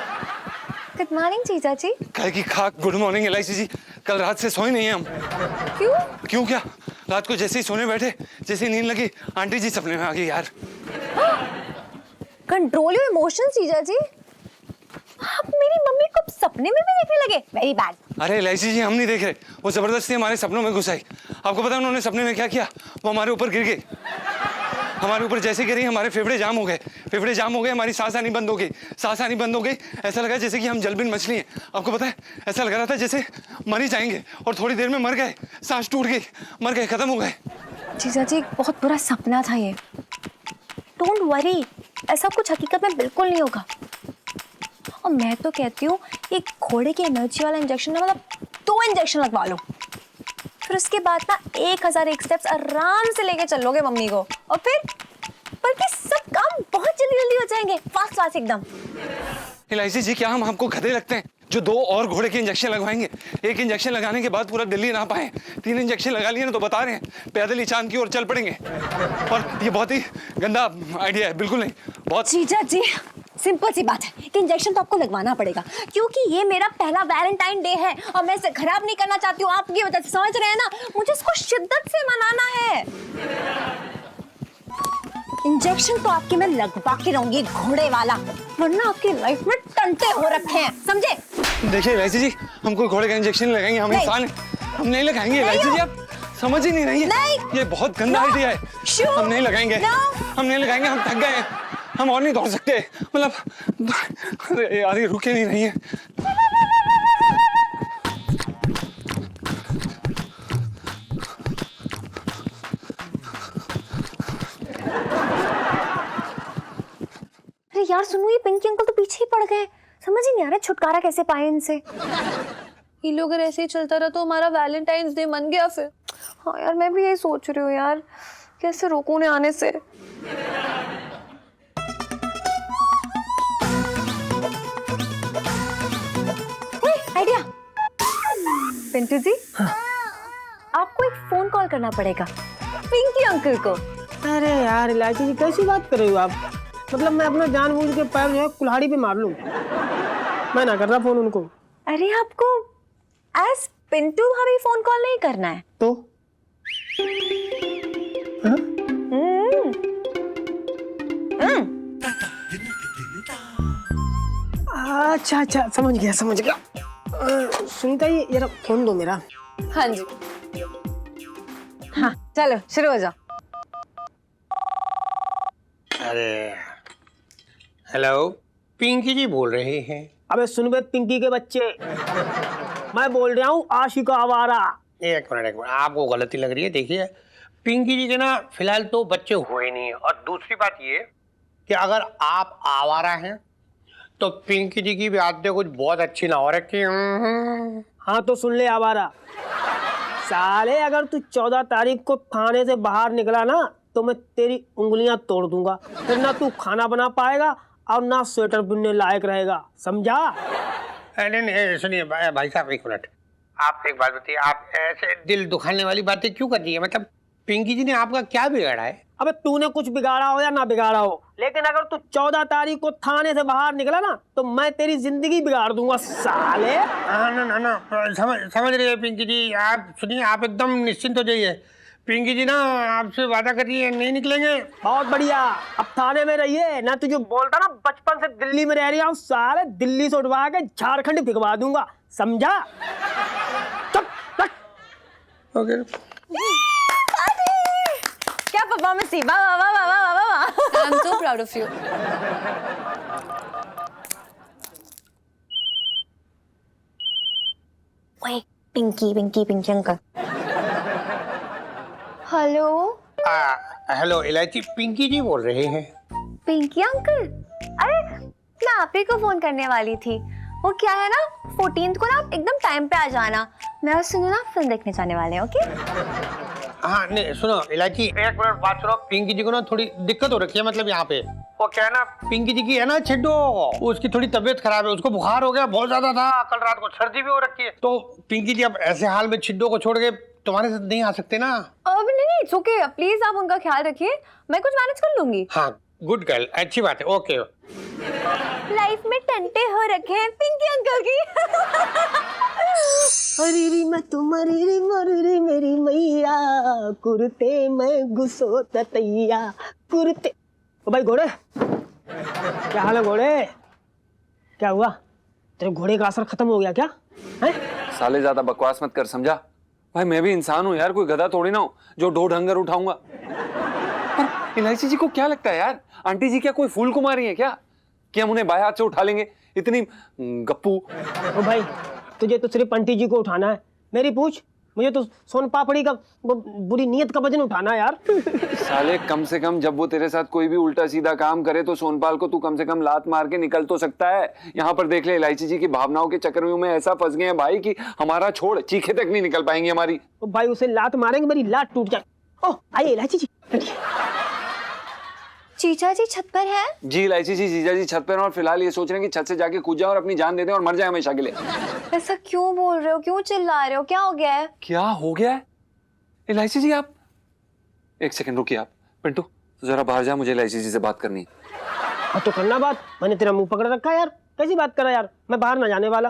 गुड मॉर्निंग जीजा जी। कल की खाक, गुड मॉर्निंग एलआईसी जी। कल रात से सोए नहीं हैं हम। क्यों? क्यों क्या, रात को जैसे ही सोने बैठे, जैसे ही नींद लगी, आंटी जी सपने में आ गई यार। कंट्रोल योर इमोशंस जीजा जी। आप मेरी मम्मी को सपने में भी देखने लगे? Very bad. अरे एलआईसी जी, हम नहीं देख रहे, वो जबरदस्ती हमारे सपनों में घुस आई। आपको पता है उन्होंने सपने में क्या किया? वो हमारे ऊपर गिर गई। हमारे ऊपर जैसे गिरी हमारे फेफड़े जाम हो गए, फेफड़े जाम हो गए, हमारी सांस आनी बंद हो गई, सांस आनी बंद हो गई। ऐसा लगा जैसे कि हम जलबिन मछली हैं। आपको पता है, ऐसा लग रहा था जैसे मर ही जाएंगे, और थोड़ी देर में मर गए, सांस टूट गई, मर गए, खत्म हो गए। जीजा जी बहुत बुरा सपना था ये। डोंट वरी, ऐसा कुछ हकीकत में बिल्कुल नहीं होगा। और मैं तो कहती हूँ एक घोड़े की एनर्जी वाला इंजेक्शन ना, मतलब 2 इंजेक्शन लगवा लो, फिर उसके बाद ना 1001 स्टेप्स आराम से लेके चलोगे मम्मी को, और फिर बल्कि सब काम बहुत जल्दी जल्दी हो जाएंगे, फास्ट फास्ट एकदम। एलआईसी जी, क्या हम आपको गधे लगते हैं जो 2 और घोड़े के इंजेक्शन लगवाएंगे? 1 इंजेक्शन लगाने के बाद पूरा दिल्ली ना पाए, 3 इंजेक्शन लगा लिए ना तो बता रहे हैं पैदल ही चांद की ओर चल पड़ेंगे। और ये बहुत ही गंदा आइडिया है, बिल्कुल नहीं। बहुत जीजा जी सिंपल सी बात है कि इंजेक्शन तो आपको लगवाना पड़ेगा, क्योंकि ये मेरा पहला वैलेंटाइन डे है और मैं इसे खराब नहीं करना चाहती हूँ आपकी वजह से, समझ रहे हैं ना? मुझे इसको शिद्दत से मनाना है। इंजेक्शन तो आपके मैं लगवा के रहूंगी घोड़े वाला, वरना आपकी लाइफ में टंटे हो रखे हैं, समझे? देखिए एलआईसी जी, हम कोई घोड़े का इंजेक्शन लगाएंगे, हम इंसान हैं, हम नहीं लगाएंगे। एलआईसी जी आप समझ ही नहीं रही है, ये बहुत गंदा आइडिया है। हम नहीं लगाएंगे, हम नहीं लगाएंगे, हम थक गए हैं, हम और नहीं दौड़ सकते, मतलब अरे यार ये रुके नहीं रही है। अरे यार सुनो, ये पिंकी अंकल तो पीछे ही पड़ गए, समझ ही नहीं आ रहा छुटकारा कैसे पाए इनसे। ये लोग अगर ऐसे ही चलता रहा तो हमारा वैलेंटाइंस डे मन गया फिर। हाँ यार मैं भी यही सोच रही हूँ यार, कैसे रोकूं उन्हें आने से। आइडिया। पिंटू जी, आपको एक फोन कॉल करना पड़ेगा पिंकी अंकल को। अरे यार इलायची जी कैसी बात कर रही हो आप? मतलब मैं अपना जानबूझ के पैर जो है कुल्हाड़ी पे मार लूं? मैं ना कर रहा फोन उनको। अरे आपको एज पिंटू भाभी फोन कॉल नहीं करना है तो अच्छा अच्छा समझ गया समझ गया। सुनीता ये जरा फोन दो मेरा। हाँ जी, हाँ चलो शुरू हो जाओ। अरे हेलो, पिंकी जी बोल रहे हैं? अबे सुन बे पिंकी के बच्चे, मैं बोल रहा हूँ आशिका आवारा। एक मिनट, आपको गलती लग रही है। देखिए पिंकी जी के ना फिलहाल तो बच्चे हुए नहीं है, और दूसरी बात ये कि अगर आप आवारा हैं तो पिंकी जी की भी आदतें कुछ बहुत अच्छी ना हो रखी। हाँ तो सुन ले आवारा साले, अगर तू 14 तारीख को थाने से बाहर निकला ना तो मैं तेरी उंगलियां तोड़ दूंगा, फिर ना तू खाना बना पाएगा और ना स्वेटर बुनने लायक रहेगा, समझा? नहीं सुनिए भाई साहब, एक मिनट, आप एक बात बताइए, आप ऐसे दिल दुखाने वाली बातें क्यों कर रही है? मतलब पिंकी जी ने आपका क्या बिगाड़ा है? अबे तूने कुछ बिगाड़ा हो या ना बिगाड़ा हो, लेकिन अगर तू 14 तारीख को थाने से बाहर निकला ना तो मैं तेरी जिंदगी बिगाड़ दूंगा साले। ना समझ रही है पिंकी जी। आप सुनिए, आप एकदम निश्चिंत हो जाइए। पिंकी जी ना आपसे वादा करिए, नहीं निकलेंगे। बहुत बढ़िया, अब थाने में रहिए ना। तुझे बोलता ना बचपन से दिल्ली में रह रहा हूँ, साले दिल्ली से उठवा के झारखंड भिगवा दूंगा, समझा? चुप रख। ओके। क्या परफॉर्मेंस थी, वाह वाह वाह वाह वाह वाह वाह। I am so proud of you. ओए Pinky Pinky Pinky uncle. Hello hello Elaichi, Pinky जी बोल रहे हैं। पिंकी अंकल, अरे मैं आप ही को फोन करने वाली थी। वो क्या है ना, 14th को ना आप एकदम टाइम पे आ जाना। मैं और सुनो ना फिल्म देखने जाने वाले हैं। ओके हाँ नहीं सुनो इलायची, एक मिनट बात सुनो। पिंकी जी को ना थोड़ी दिक्कत हो रखी है, मतलब यहाँ पे वो क्या है ना, पिंकी जी की है ना छिड्डो, उसकी थोड़ी तबीयत खराब है, उसको बुखार हो गया बहुत ज्यादा था, कल रात को सर्दी भी हो रखी है। तो पिंकी जी अब ऐसे हाल में छिड्डो को छोड़ के तुम्हारे साथ नहीं आ सकते ना। अब नहीं, इट्स ओके, प्लीज आप उनका ख्याल रखिए, मैं कुछ मैनेज कर लूंगी। हाँ गुड गर्ल, अच्छी बात है। ओके। लाइफ में टंटे हो रखे हैं पिंकी अंकल की। अरे री मैं तुम्हारी री मोरी री मेरी मैया, कुर्ते में घुसो ततैया कुर्ते। ओ भाई घोड़े, क्या हाल है घोड़े? क्या हुआ, तेरे घोड़े का असर खत्म हो गया क्या? है साले ज्यादा बकवास मत कर, समझा? भाई मैं भी इंसान हूँ यार, कोई गधा थोड़ी ना हूँ जो ढो ढंगर उठाऊंगा। पर इलायची जी को क्या लगता है यार, आंटी जी क्या कोई फूल कुमारी है क्या कि हम उन्हें बाएं हाथ से उठा लेंगे? इतनी गप्पू। ओ भाई तुझे तो सिर्फ आंटी जी को उठाना है, मेरी पूछ, मुझे तो सोन पापड़ी का बुरी नीयत का वजन उठाना है यार। साले कम से कम जब वो तेरे साथ कोई भी उल्टा सीधा काम करे तो सोनपाल को तू कम से कम लात मार के निकल तो सकता है। यहाँ पर देख ले, इलायची जी की भावनाओं के चक्रव्यूह में ऐसा फंस गए हैं भाई कि हमारा छोड़ चीखे तक नहीं निकल पाएंगी हमारी। ओ भाई उसे लात मारेंगे, मेरी लात टूट जाए। ओ आइए इलायची जी। चीचा जी छत पर है? जी इलायची जी, जीजा जी छत पर हैं और फिलहाल ये सोच रहे हैं कि छत से जाके कूद जाए और अपनी जान दे दें और मर जाए हमेशा के लिए। ऐसा क्यों बोल रहे हो, क्यों चिल्ला रहे हो, क्या हो गया है? क्या हो गया है? इलायची जी आप एक सेकंड रुकिए। आप पिंटू जरा बाहर जा, मुझे इलायची जी से बात करनी है। तो करना बात, मैंने तेरा मुंह पकड़ रखा है यार, कैसी बात करा यार? मैं बाहर ना जाने वाला,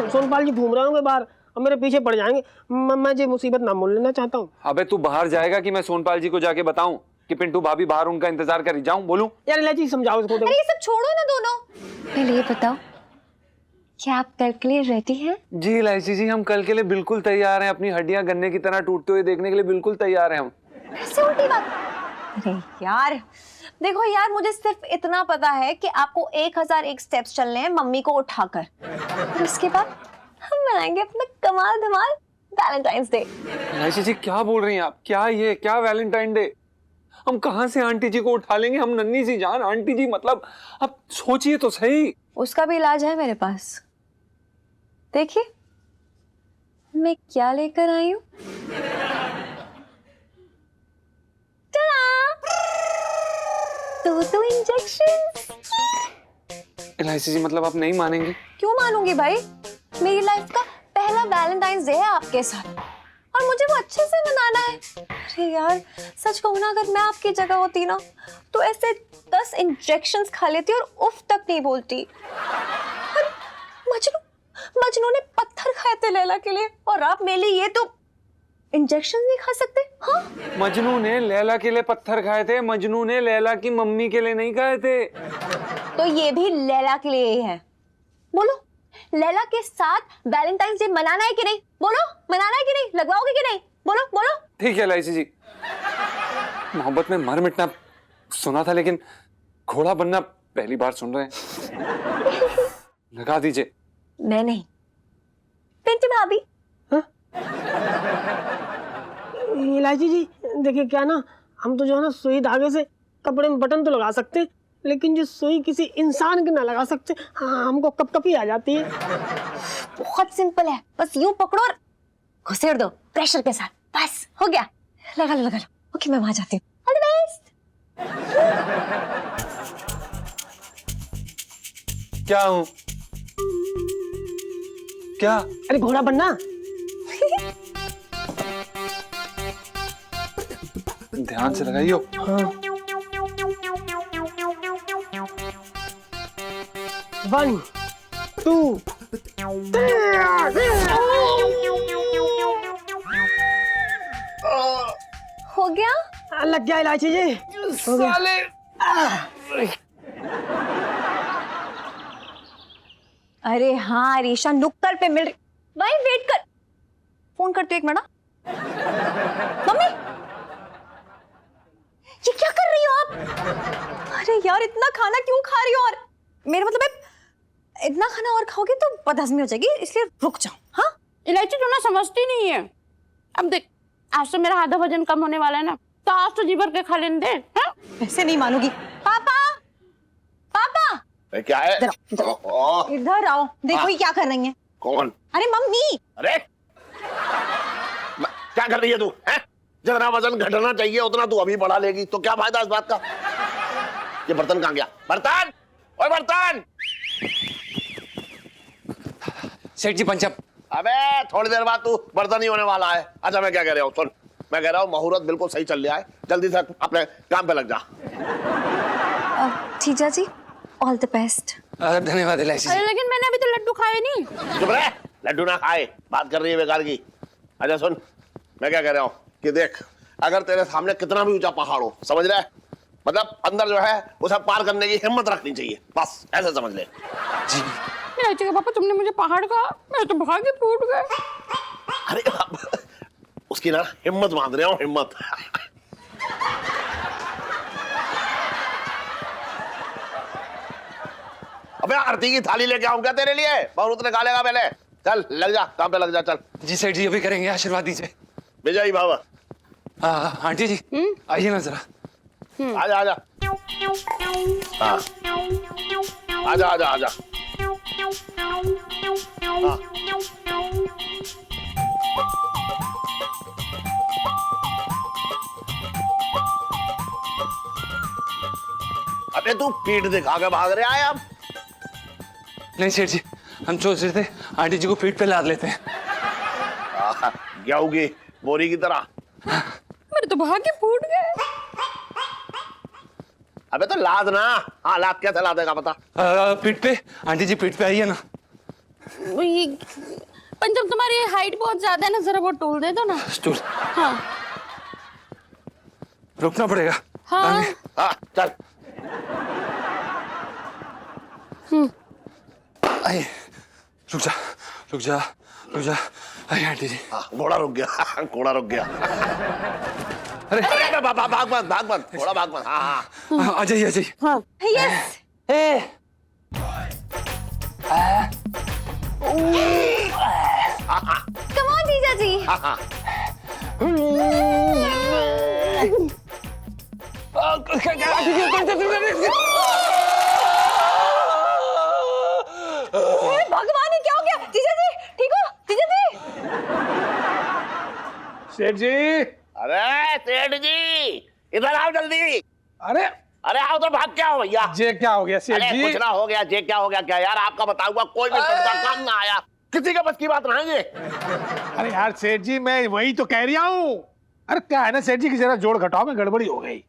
सोनपाल जी घूम रहे होंगे बाहर और मेरे पीछे पड़ जाएंगे, मैं ये मुसीबत ना मोल लेना चाहता हूँ। अबे तू बाहर जाएगा कि मैं सोनपाल जी को जाके बताऊं कि पिंटू भाभी बाहर उनका इंतजार करी जाऊं? बोलूं? यार इलायची समझाओ इसको। अरे ये सब छोड़ो ना दोनों, पहले ये बताओ क्या आप कल के लिए रेडी हैं? जी इलायची जी, हम कल के लिए बिल्कुल तैयार हैं, अपनी हड्डियां गन्ने की तरह टूटते हुए देखने के लिए बिल्कुल तैयार हैं हम। ऐसे उल्टी बात। अरे यार देखो यार, मुझे सिर्फ इतना पता है कि आपको 1001 स्टेप्स चलने हैं मम्मी को उठाकर, और उसके बाद हम मनाएंगे अपना कमाल धमाल वैलेंटाइंस डे। इलायची जी क्या बोल रही हैं आप? क्या ये क्या वैलेंटाइन डे? हम कहां से आंटी जी को उठा लेंगे? हम नन्ही सी जान आंटी जी, मतलब आप सोचिए तो सही। उसका भी इलाज है मेरे पास, देखिए मैं क्या लेकर आई हूँ। तो इंजेक्शन। इलायची जी मतलब आप नहीं मानेंगे? क्यों मानूंगी भाई, मेरी लाइफ का पहला वैलेंटाइंस डे है आपके साथ और मुझे वो अच्छे से मनाना है। अरे यार सच कहूँ ना, अगर मैं आपकी जगह होती ना तो ऐसे 10 इंजेक्शंस खा लेती और उफ तक नहीं बोलती। और मजनू ने पत्थर खाए थे लैला के लिए और आप मेरे लिए ये तो इंजेक्शन नहीं खा सकते? हाँ मजनू ने लैला के लिए पत्थर खाए थे, मजनू ने लैला की मम्मी के लिए नहीं खाए थे। तो ये भी लैला के लिए ही है। बोलो लैला के साथ वैलेंटाइंस डे मनाना है कि नहीं? बोलो मनाना है कि नहीं, लगवाओगे कि नहीं? बोलो बोलो। ठीक है इलायची जी, मोहब्बत में मर मिटना सुना था लेकिन घोड़ा बनना पहली बार सुन रहे हैं। लगा दीजिए। मैं नहीं, पिंटू भाभी। इलायची जी देखिए क्या ना, हम तो जो है ना सुई धागे से कपड़े में बटन तो लगा सकते, लेकिन जो सुई किसी इंसान के ना लगा सकते। हाँ हमको कपकपी आ जाती है। बहुत सिंपल है, बस यूं पकड़ो और घुसेड़ दो प्रेशर के साथ, बस हो गया। लगा लो लगा लो। ओके मैं वहां जाती हूँ। All the best. क्या हूं? क्या? अरे घोड़ा बनना। ध्यान से लगाइयो। वन टू हो गया? लग गया इलायची जी। हो गया। अरे हाँ रीशा, नुक्कड़ पे मिल रही। भाई वेट कर, फोन करते एक मिनट। मम्मी, ये क्या कर रही हो आप? अरे यार, इतना खाना क्यों खा रही हो? और मेरा मतलब है, इतना खाना और खाओगे तो बदहजमी हो जाएगी, इसलिए रुक जाओ। हाँ, इलायची तू ना समझती नहीं है। अब देख, आज तो मेरा आधा वजन कम होने वाला है ना, तो आज तो जी भर के खा लेने दे। हाँ? ऐसे नहीं मानूंगी। पापा, पापा क्या है? इधर आओ, देखो ये क्या कर रही है। कौन? अरे मम्मी। अरे क्या कर रही है तू? जितना वजन घटना चाहिए उतना तू अभी बढ़ा लेगी तो क्या फायदा इस बात का? ये बर्तन कहाँ गया? बर्तन, ओए बर्तन! सेठ जी पंचम। अबे थोड़ी देर बाद तू बर्तन ही होने वाला है। अच्छा मैं क्या कह रहा हूँ, सुन, मैं कह रहा हूँ मुहूर्त बिल्कुल सही चल रहा है, जल्दी से अपने काम पे लग जा। जीजा जी, ऑल द बेस्ट। धन्यवाद इलायची। अरे लेकिन मैंने अभी तो लड्डू खाए नहीं। चुप रहे, लड्डू ना खाए, बात कर रही है बेकार की। अच्छा सुन, मैं क्या कह रहा हूँ कि देख, अगर तेरे सामने कितना भी ऊंचा पहाड़ हो, समझ रहे, मतलब अंदर जो है उसे पार करने की हिम्मत रखनी चाहिए, बस ऐसे समझ ले। जी इलायची का पापा, तुमने मुझे पहाड़ कहा, मेरे तो भागे फूट गए। अरे उसकी ना हिम्मत बांध रहा हूँ, हिम्मत। अबे आरती की थाली लेके आऊं क्या तेरे लिए? बहुत निकालेगा पहले। चल लग जा, काम पे लग जा, चल। जी सेठ जी, अभी करेंगे, आशीर्वाद दीजिए। विजयी बाबा। आंटी जी आइए ना जरा। आजा आजा। हाँ आजा आजा आजा। हाँ। अबे तू पीठ दिखा के भाग रहा है अब? नहीं सेठ जी, हम सोच रहे थे आंटी जी को पीठ पे लाद लेते हैं। क्या होगी बोरी की तरह? मेरे तो भागे फूट गए। अबे तो लाद ना। हाँ लाद, कैसे लादेगा पता? पीठ पे, आंटी जी पीठ पे आइए ना। ये पंचम, तुम्हारी हाइट बहुत ज्यादा है ना, जरा वो टूल दे दो ना। स्टूल हाँ रुकना पड़ेगा। हाँ। हाँ चल। आइए, रुक जा रुक जा रुक जा। आइए आंटी जी। हाँ घोड़ा रुक गया, घोड़ा रुक गया। अरे अरे भाग मत, घोड़ा भाग मत। हाँ हाँ आ जाइए आ जाइए। हाँ यस। कम ऑन जीजा जी। हाँ हाँ। भगवान, ये क्या हो गया? जीजा जी ठीक हो? जीजा जी। सेठ जी। अरे सेठ जी इधर आओ जल्दी। अरे अरे आओ तो भाग, क्या हो भैया? ये क्या हो गया सेठ अरे जी? कुछ ना हो गया, जे क्या हो गया क्या यार? आपका बताया हुआ कोई भी टटका काम ना आया, किसी के बस की बात ना है ये। अरे यार सेठ जी, मैं वही तो कह रहा हूँ। अरे क्या है ना सेठ जी की जरा जोड़ घटाव में गड़बड़ी हो गई।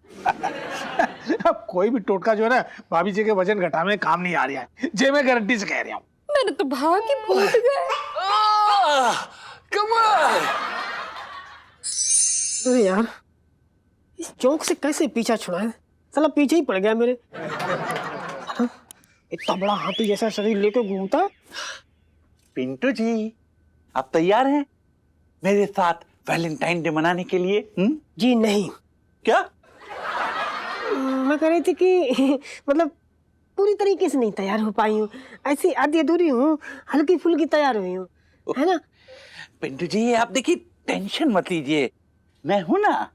अब कोई भी टोटका जो है ना भाभी जी के वजन घटाने में काम नहीं आ रहा है, जे मैं गारंटी से कह रहा हूँ। मेरे तो भागे फूट गए। कमाल। अरे यार, इस चौक से कैसे पीछा छुड़ाए? साला पीछे ही पड़ गया मेरे। इतना बड़ा हाथी जैसा शरीर लेके घूमता। पिंटू जी, आप तैयार हैं मेरे साथ वैलेंटाइन डे मनाने के लिए? जी नहीं। क्या? मैं कह रही थी कि मतलब पूरी तरीके से नहीं तैयार हो पाई हूँ, ऐसी आधी अधूरी हूँ, हल्की फुल्की तैयार हुई हूँ, है ना? पिंटू जी आप देखिए, टेंशन मत लीजिए, मैं हूं ना।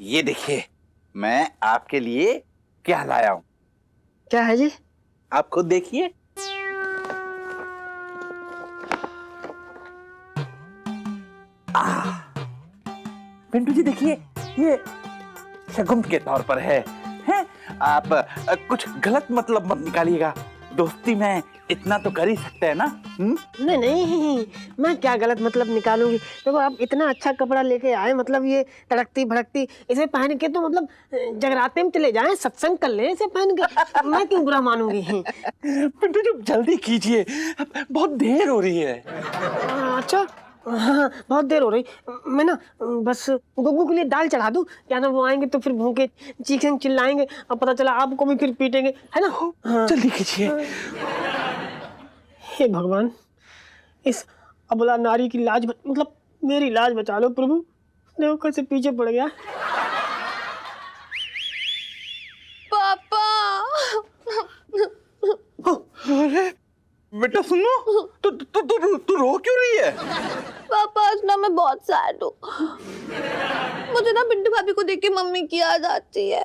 ये देखिए मैं आपके लिए क्या लाया हूं। क्या है जी? आप खुद देखिए। पिंटू जी देखिए, ये शगुन के तौर पर है। आप कुछ गलत मतलब मत निकालिएगा। दोस्ती में इतना तो कर ही सकते हैं ना? नहीं नहीं, मैं क्या गलत मतलब निकालूंगी। देखो आप इतना अच्छा कपड़ा लेके आए, मतलब ये तड़कती भड़कती, इसे पहन के तो मतलब जगराते में चले जाएं, सत्संग कर लें इसे पहन के, मैं क्यों बुरा मानूंगी? पिंटू जी जल्दी कीजिए, बहुत देर हो रही है। अच्छा हाँ, बहुत देर हो रही। मैं ना बस गुग्गू के लिए दाल चढ़ा दूं, क्या ना वो आएंगे तो फिर भूखे चीखेंगे चिल्लाएंगे और पता चला आपको भी फिर पीटेंगे, है ना? हाँ। जल्दी कीजिए। हे भगवान, इस अबला नारी की लाज मतलब मेरी लाज बचा लो प्रभु। देखो कैसे पीछे पड़ गया। पापा अरे बेटा सुनो, तू रो क्यों रही है? पापा आज ना मैं बहुत सैड हूँ। मुझे ना पिंटू भाभी को देख के मम्मी की याद आती है।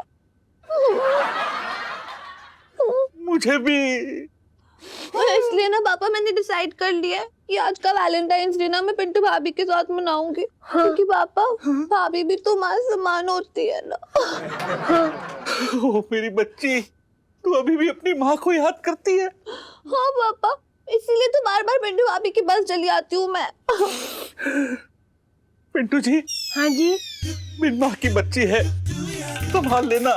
मुझे भी। इसलिए ना पापा मैंने डिसाइड कर लिया है कि आज का वैलेंटाइंस डे ना मैं पिंटू भाभी के साथ मनाऊंगी। क्योंकि पापा भाभी भी तो माँ समान होती है ना। ओ मेरी बच्ची, तू अभी भी अपनी माँ को याद करती है? हाँ पापा, इसीलिए तो बार बार पिंटू भाभी की बस चली आती हूँ मैं। पिंटू जी। हाँ जी। मेरी माँ की बच्ची है, संभाल लेना।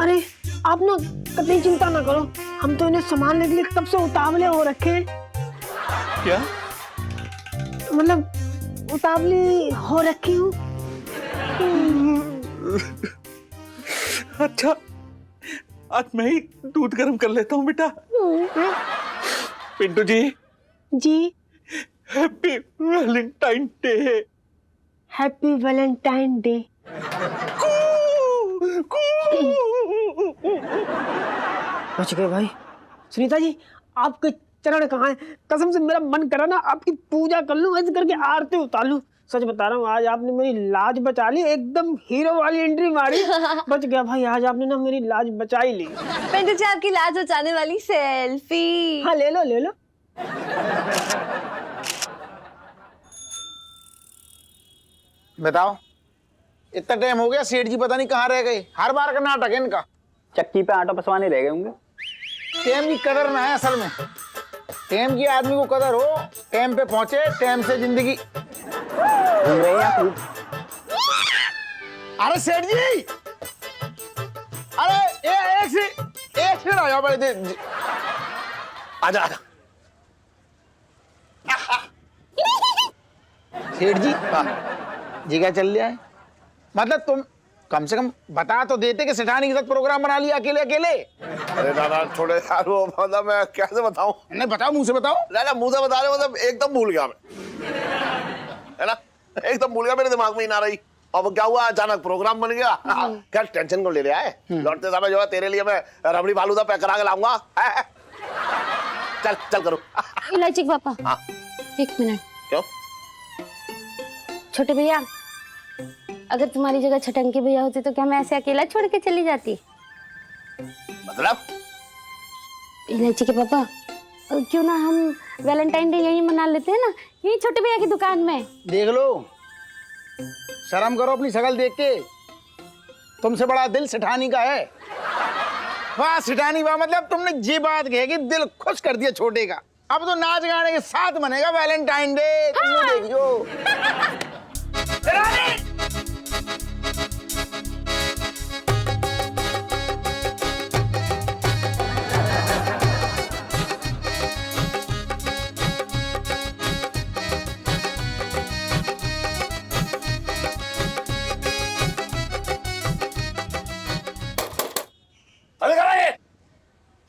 अरे आप ना कतई चिंता ना करो, हम तो इन्हें संभालने के लिए कब से उतावले हो रखे हैं। क्या मतलब उतावली हो रखी हूँ। अच्छा, आज मैं ही दूध गर्म कर लेता हूँ बेटा। पिंटू जी। जी। Happy valentine day. Happy valentine day. बच गए भाई। सुनीता जी, आपके चरण कहाँ हैं? कसम से मेरा मन करा ना आपकी पूजा कर लूं, ऐसे करके आरती उतार लूं। सच बता रहा हूँ, आज आपने मेरी लाज बचा ली, एकदम हीरो वाली एंट्री मारी। बच गया भाई, आज आपने ना मेरी लाज बचा ही ली। पिंटू जी आपकी लाज बचाने वाली सेल्फी। हाँ ले लो ले लो। बताओ, इतना टाइम हो गया, सेठ जी पता नहीं कहाँ रह गए। हर बार का नाटक है इनका। चक्की पे आटा पसवाने रह गए होंगे। टाइम की कदर ना है असल में। टाइम की आदमी को कदर हो, टाइम पे पहुंचे, टाइम से जिंदगी। घूम रहे हैं आप। अरे सेठ जी, अरे एक से आ जाओ बड़े देर। आजा सेठ जी जी क्या चल रहा है? मतलब तुम कम से कम बता तो देते कि सेठानी के साथ प्रोग्राम बना लिया अकेले अकेले। अरे दादा छोड़े यार, वो मतलब मैं कैसे बताऊं? नहीं बताओ, मुंह से बताओ। ना मुंह से बता रहे, मतलब एकदम भूल गया मैं, है ना? एकदम भूल गया, मेरे दिमाग में ही ना रही। अब क्या हुआ, अचानक प्रोग्राम बन गया। क्या टेंशन को ले रहा है? लौटते समय जो है तेरे लिए मैं रबड़ी फालूदा पैक करा के लाऊंगा। चल चल करो। इलायची पापा। हाँ। एक मिनट। क्यों? छोटे भैया, अगर तुम्हारी जगह छटंकी भैया होते तो क्या मैं ऐसे अकेला छोड़ के चली जाती? मतलब? इलायची के पापा, क्यों ना हम वैलेंटाइन डे यहीं मना लेते हैं ना, यहीं छोटे भैया की दुकान में। देख लो, शर्म करो अपनी शकल देख के। तुमसे बड़ा दिल सेठानी का है। वाह सेठानी वाह, मतलब तुमने ये बात कही कि दिल खुश कर दिया छोटे का। अब तो नाच गाने के साथ मनेगा वैलेंटाइन डे। तुम देखियो।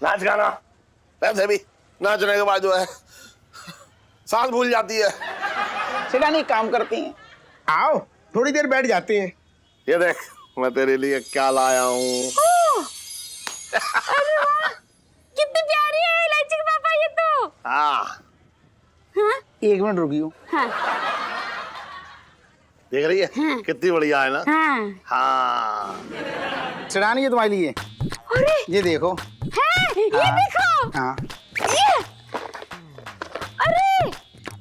नाच गाना वैसे भी नाचने के बाद जो है सांस भूल जाती है। सेठानी काम करती हैं, आओ थोड़ी देर बैठ जाते हैं। ये देख मैं तेरे लिए क्या लाया हूँ। कितनी प्यारी है इलायची के पापा ये तो। हाँ। हाँ? एक मिनट रुकियो। हाँ। देख रही है? हाँ। कितनी बढ़िया है ना? हाँ। हाँ। सेठानी ये तुम्हारे लिए। अरे ये देखो। है? ये देखो। हाँ। ये। अरे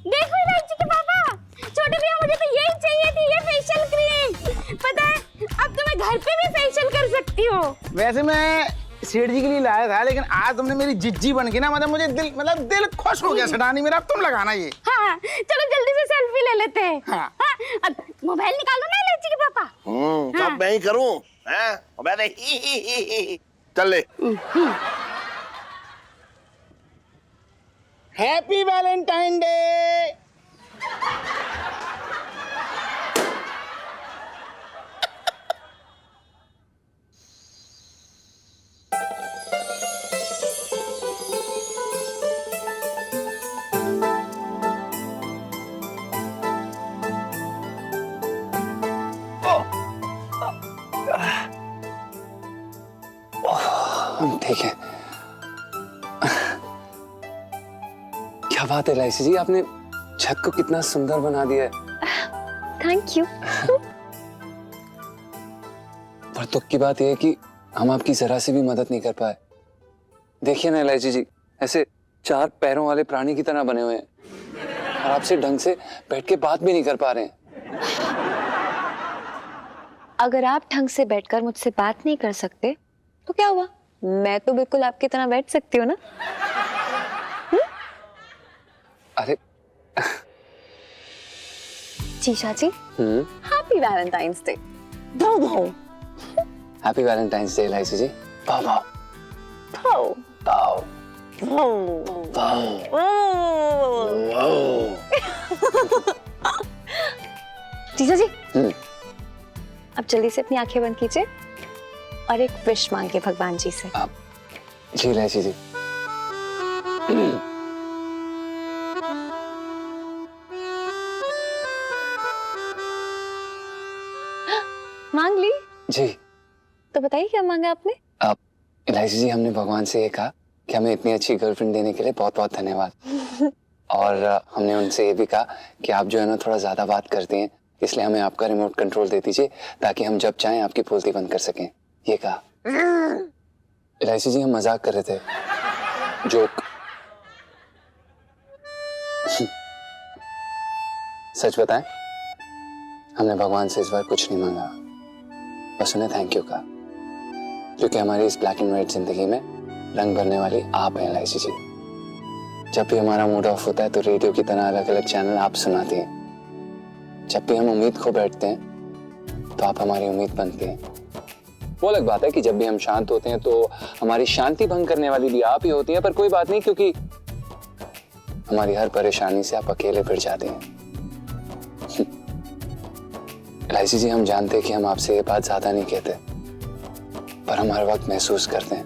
देखो इलायची के पापा, छोटे भैया मुझे तो यही चाहिए थी, ये फेशियल क्रीम। पता है अब तो मैं घर पे भी फेशियल कर सकती हूँ। वैसे मैं सेठ जी के लिए लाया था, लेकिन आज तुमने मेरी जिज्जी बन के ना मतलब मुझे दिल खुश हो गया सटानी मेरा। अब तुम लगाना ये। हाँ चलो जल्दी से सेल्फी ले लेते हैं। हाँ। अब मोबाइल निकालो ना इलायची के पापा। सब मैं ही करूं हैं? मैंने ही। चल ले। Happy valentine day. ठीक है। क्या बात है इलायची जी, आपने छत को कितना सुंदर बना दिया है। Thank you. पर दुख की बात यह है कि हम आपकी जरा सी भी मदद नहीं कर पाए। देखिए ना इलायची जी, ऐसे 4 पैरों वाले प्राणी की तरह बने हुए हैं और आपसे ढंग से बैठ के बात भी नहीं कर पा रहे हैं। अगर आप ढंग से बैठकर मुझसे बात नहीं कर सकते तो क्या हुआ, मैं तो बिल्कुल आपकी तरह बैठ सकती हूँ ना। अरे जीजा जी, happy valentine's day. Happy valentine's day Elaichi ji. भाव भाव भाव जीजा जी, अब जल्दी से अपनी आंखें बंद कीजिए और एक विश मांगे भगवान जी से। जी इलायची जी। मांग ली? जी। तो बताइए क्या मांगा आपने? आप इलायची जी, हमने भगवान से ये कहा कि हमें इतनी अच्छी गर्लफ्रेंड देने के लिए बहुत बहुत धन्यवाद। और हमने उनसे ये भी कहा कि आप जो है ना थोड़ा ज्यादा बात करते हैं, इसलिए हमें आपका रिमोट कंट्रोल दे दीजिए ताकि हम जब चाहें आपकी बोलती बंद कर सकें। ये कहा। इलायची जी, हम मजाक कर रहे थे, जोक। सच बताएं, हमने भगवान से इस बार कुछ नहीं मांगा, बस उन्हें थैंक यू कहा, क्योंकि हमारी इस ब्लैक एंड व्हाइट जिंदगी में रंग भरने वाली आप हैं इलायची जी। जब भी हमारा मूड ऑफ होता है तो रेडियो की तरह अलग अलग चैनल आप सुनाती हैं। जब भी हम उम्मीद खो बैठते हैं तो आप हमारी उम्मीद बनती हैं। वो अलग बात है कि जब भी हम शांत होते हैं तो हमारी शांति भंग करने वाली भी आप ही होती हैं, पर कोई बात नहीं, क्योंकि हमारी हर परेशानी से आप अकेले फिर जाते हैं। इलायची जी, हम जानते हैं कि हम आपसे ये बात ज्यादा नहीं कहते, पर हम हर वक्त महसूस करते हैं।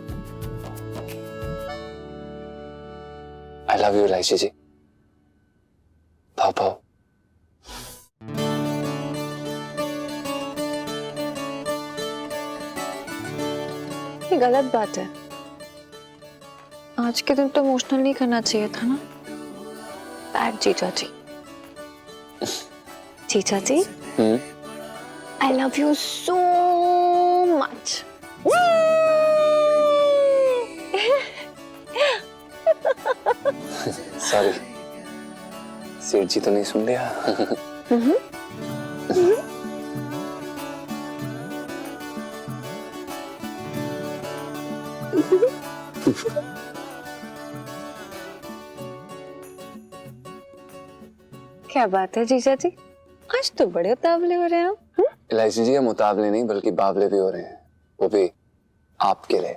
आई लव यू इलायची जी। भाव भाव। ये गलत बात है, आज के दिन तो इमोशनल नहीं करना चाहिए था ना। बैड जीजा जी। जीजा जी, I love you so much. Sorry, सेठ जी तो नहीं सुन लिया। क्या बात है जीजा जी, आज तो बड़े उतावले हो रहे हैं आप। इलायची जी, हम उतावले नहीं बल्कि बावले भी हो रहे हैं, वो भी आपके लिए।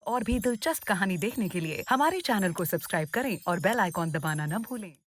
और भी दिलचस्प कहानी देखने के लिए हमारे चैनल को सब्सक्राइब करें और बेल आइकॉन दबाना न भूलें।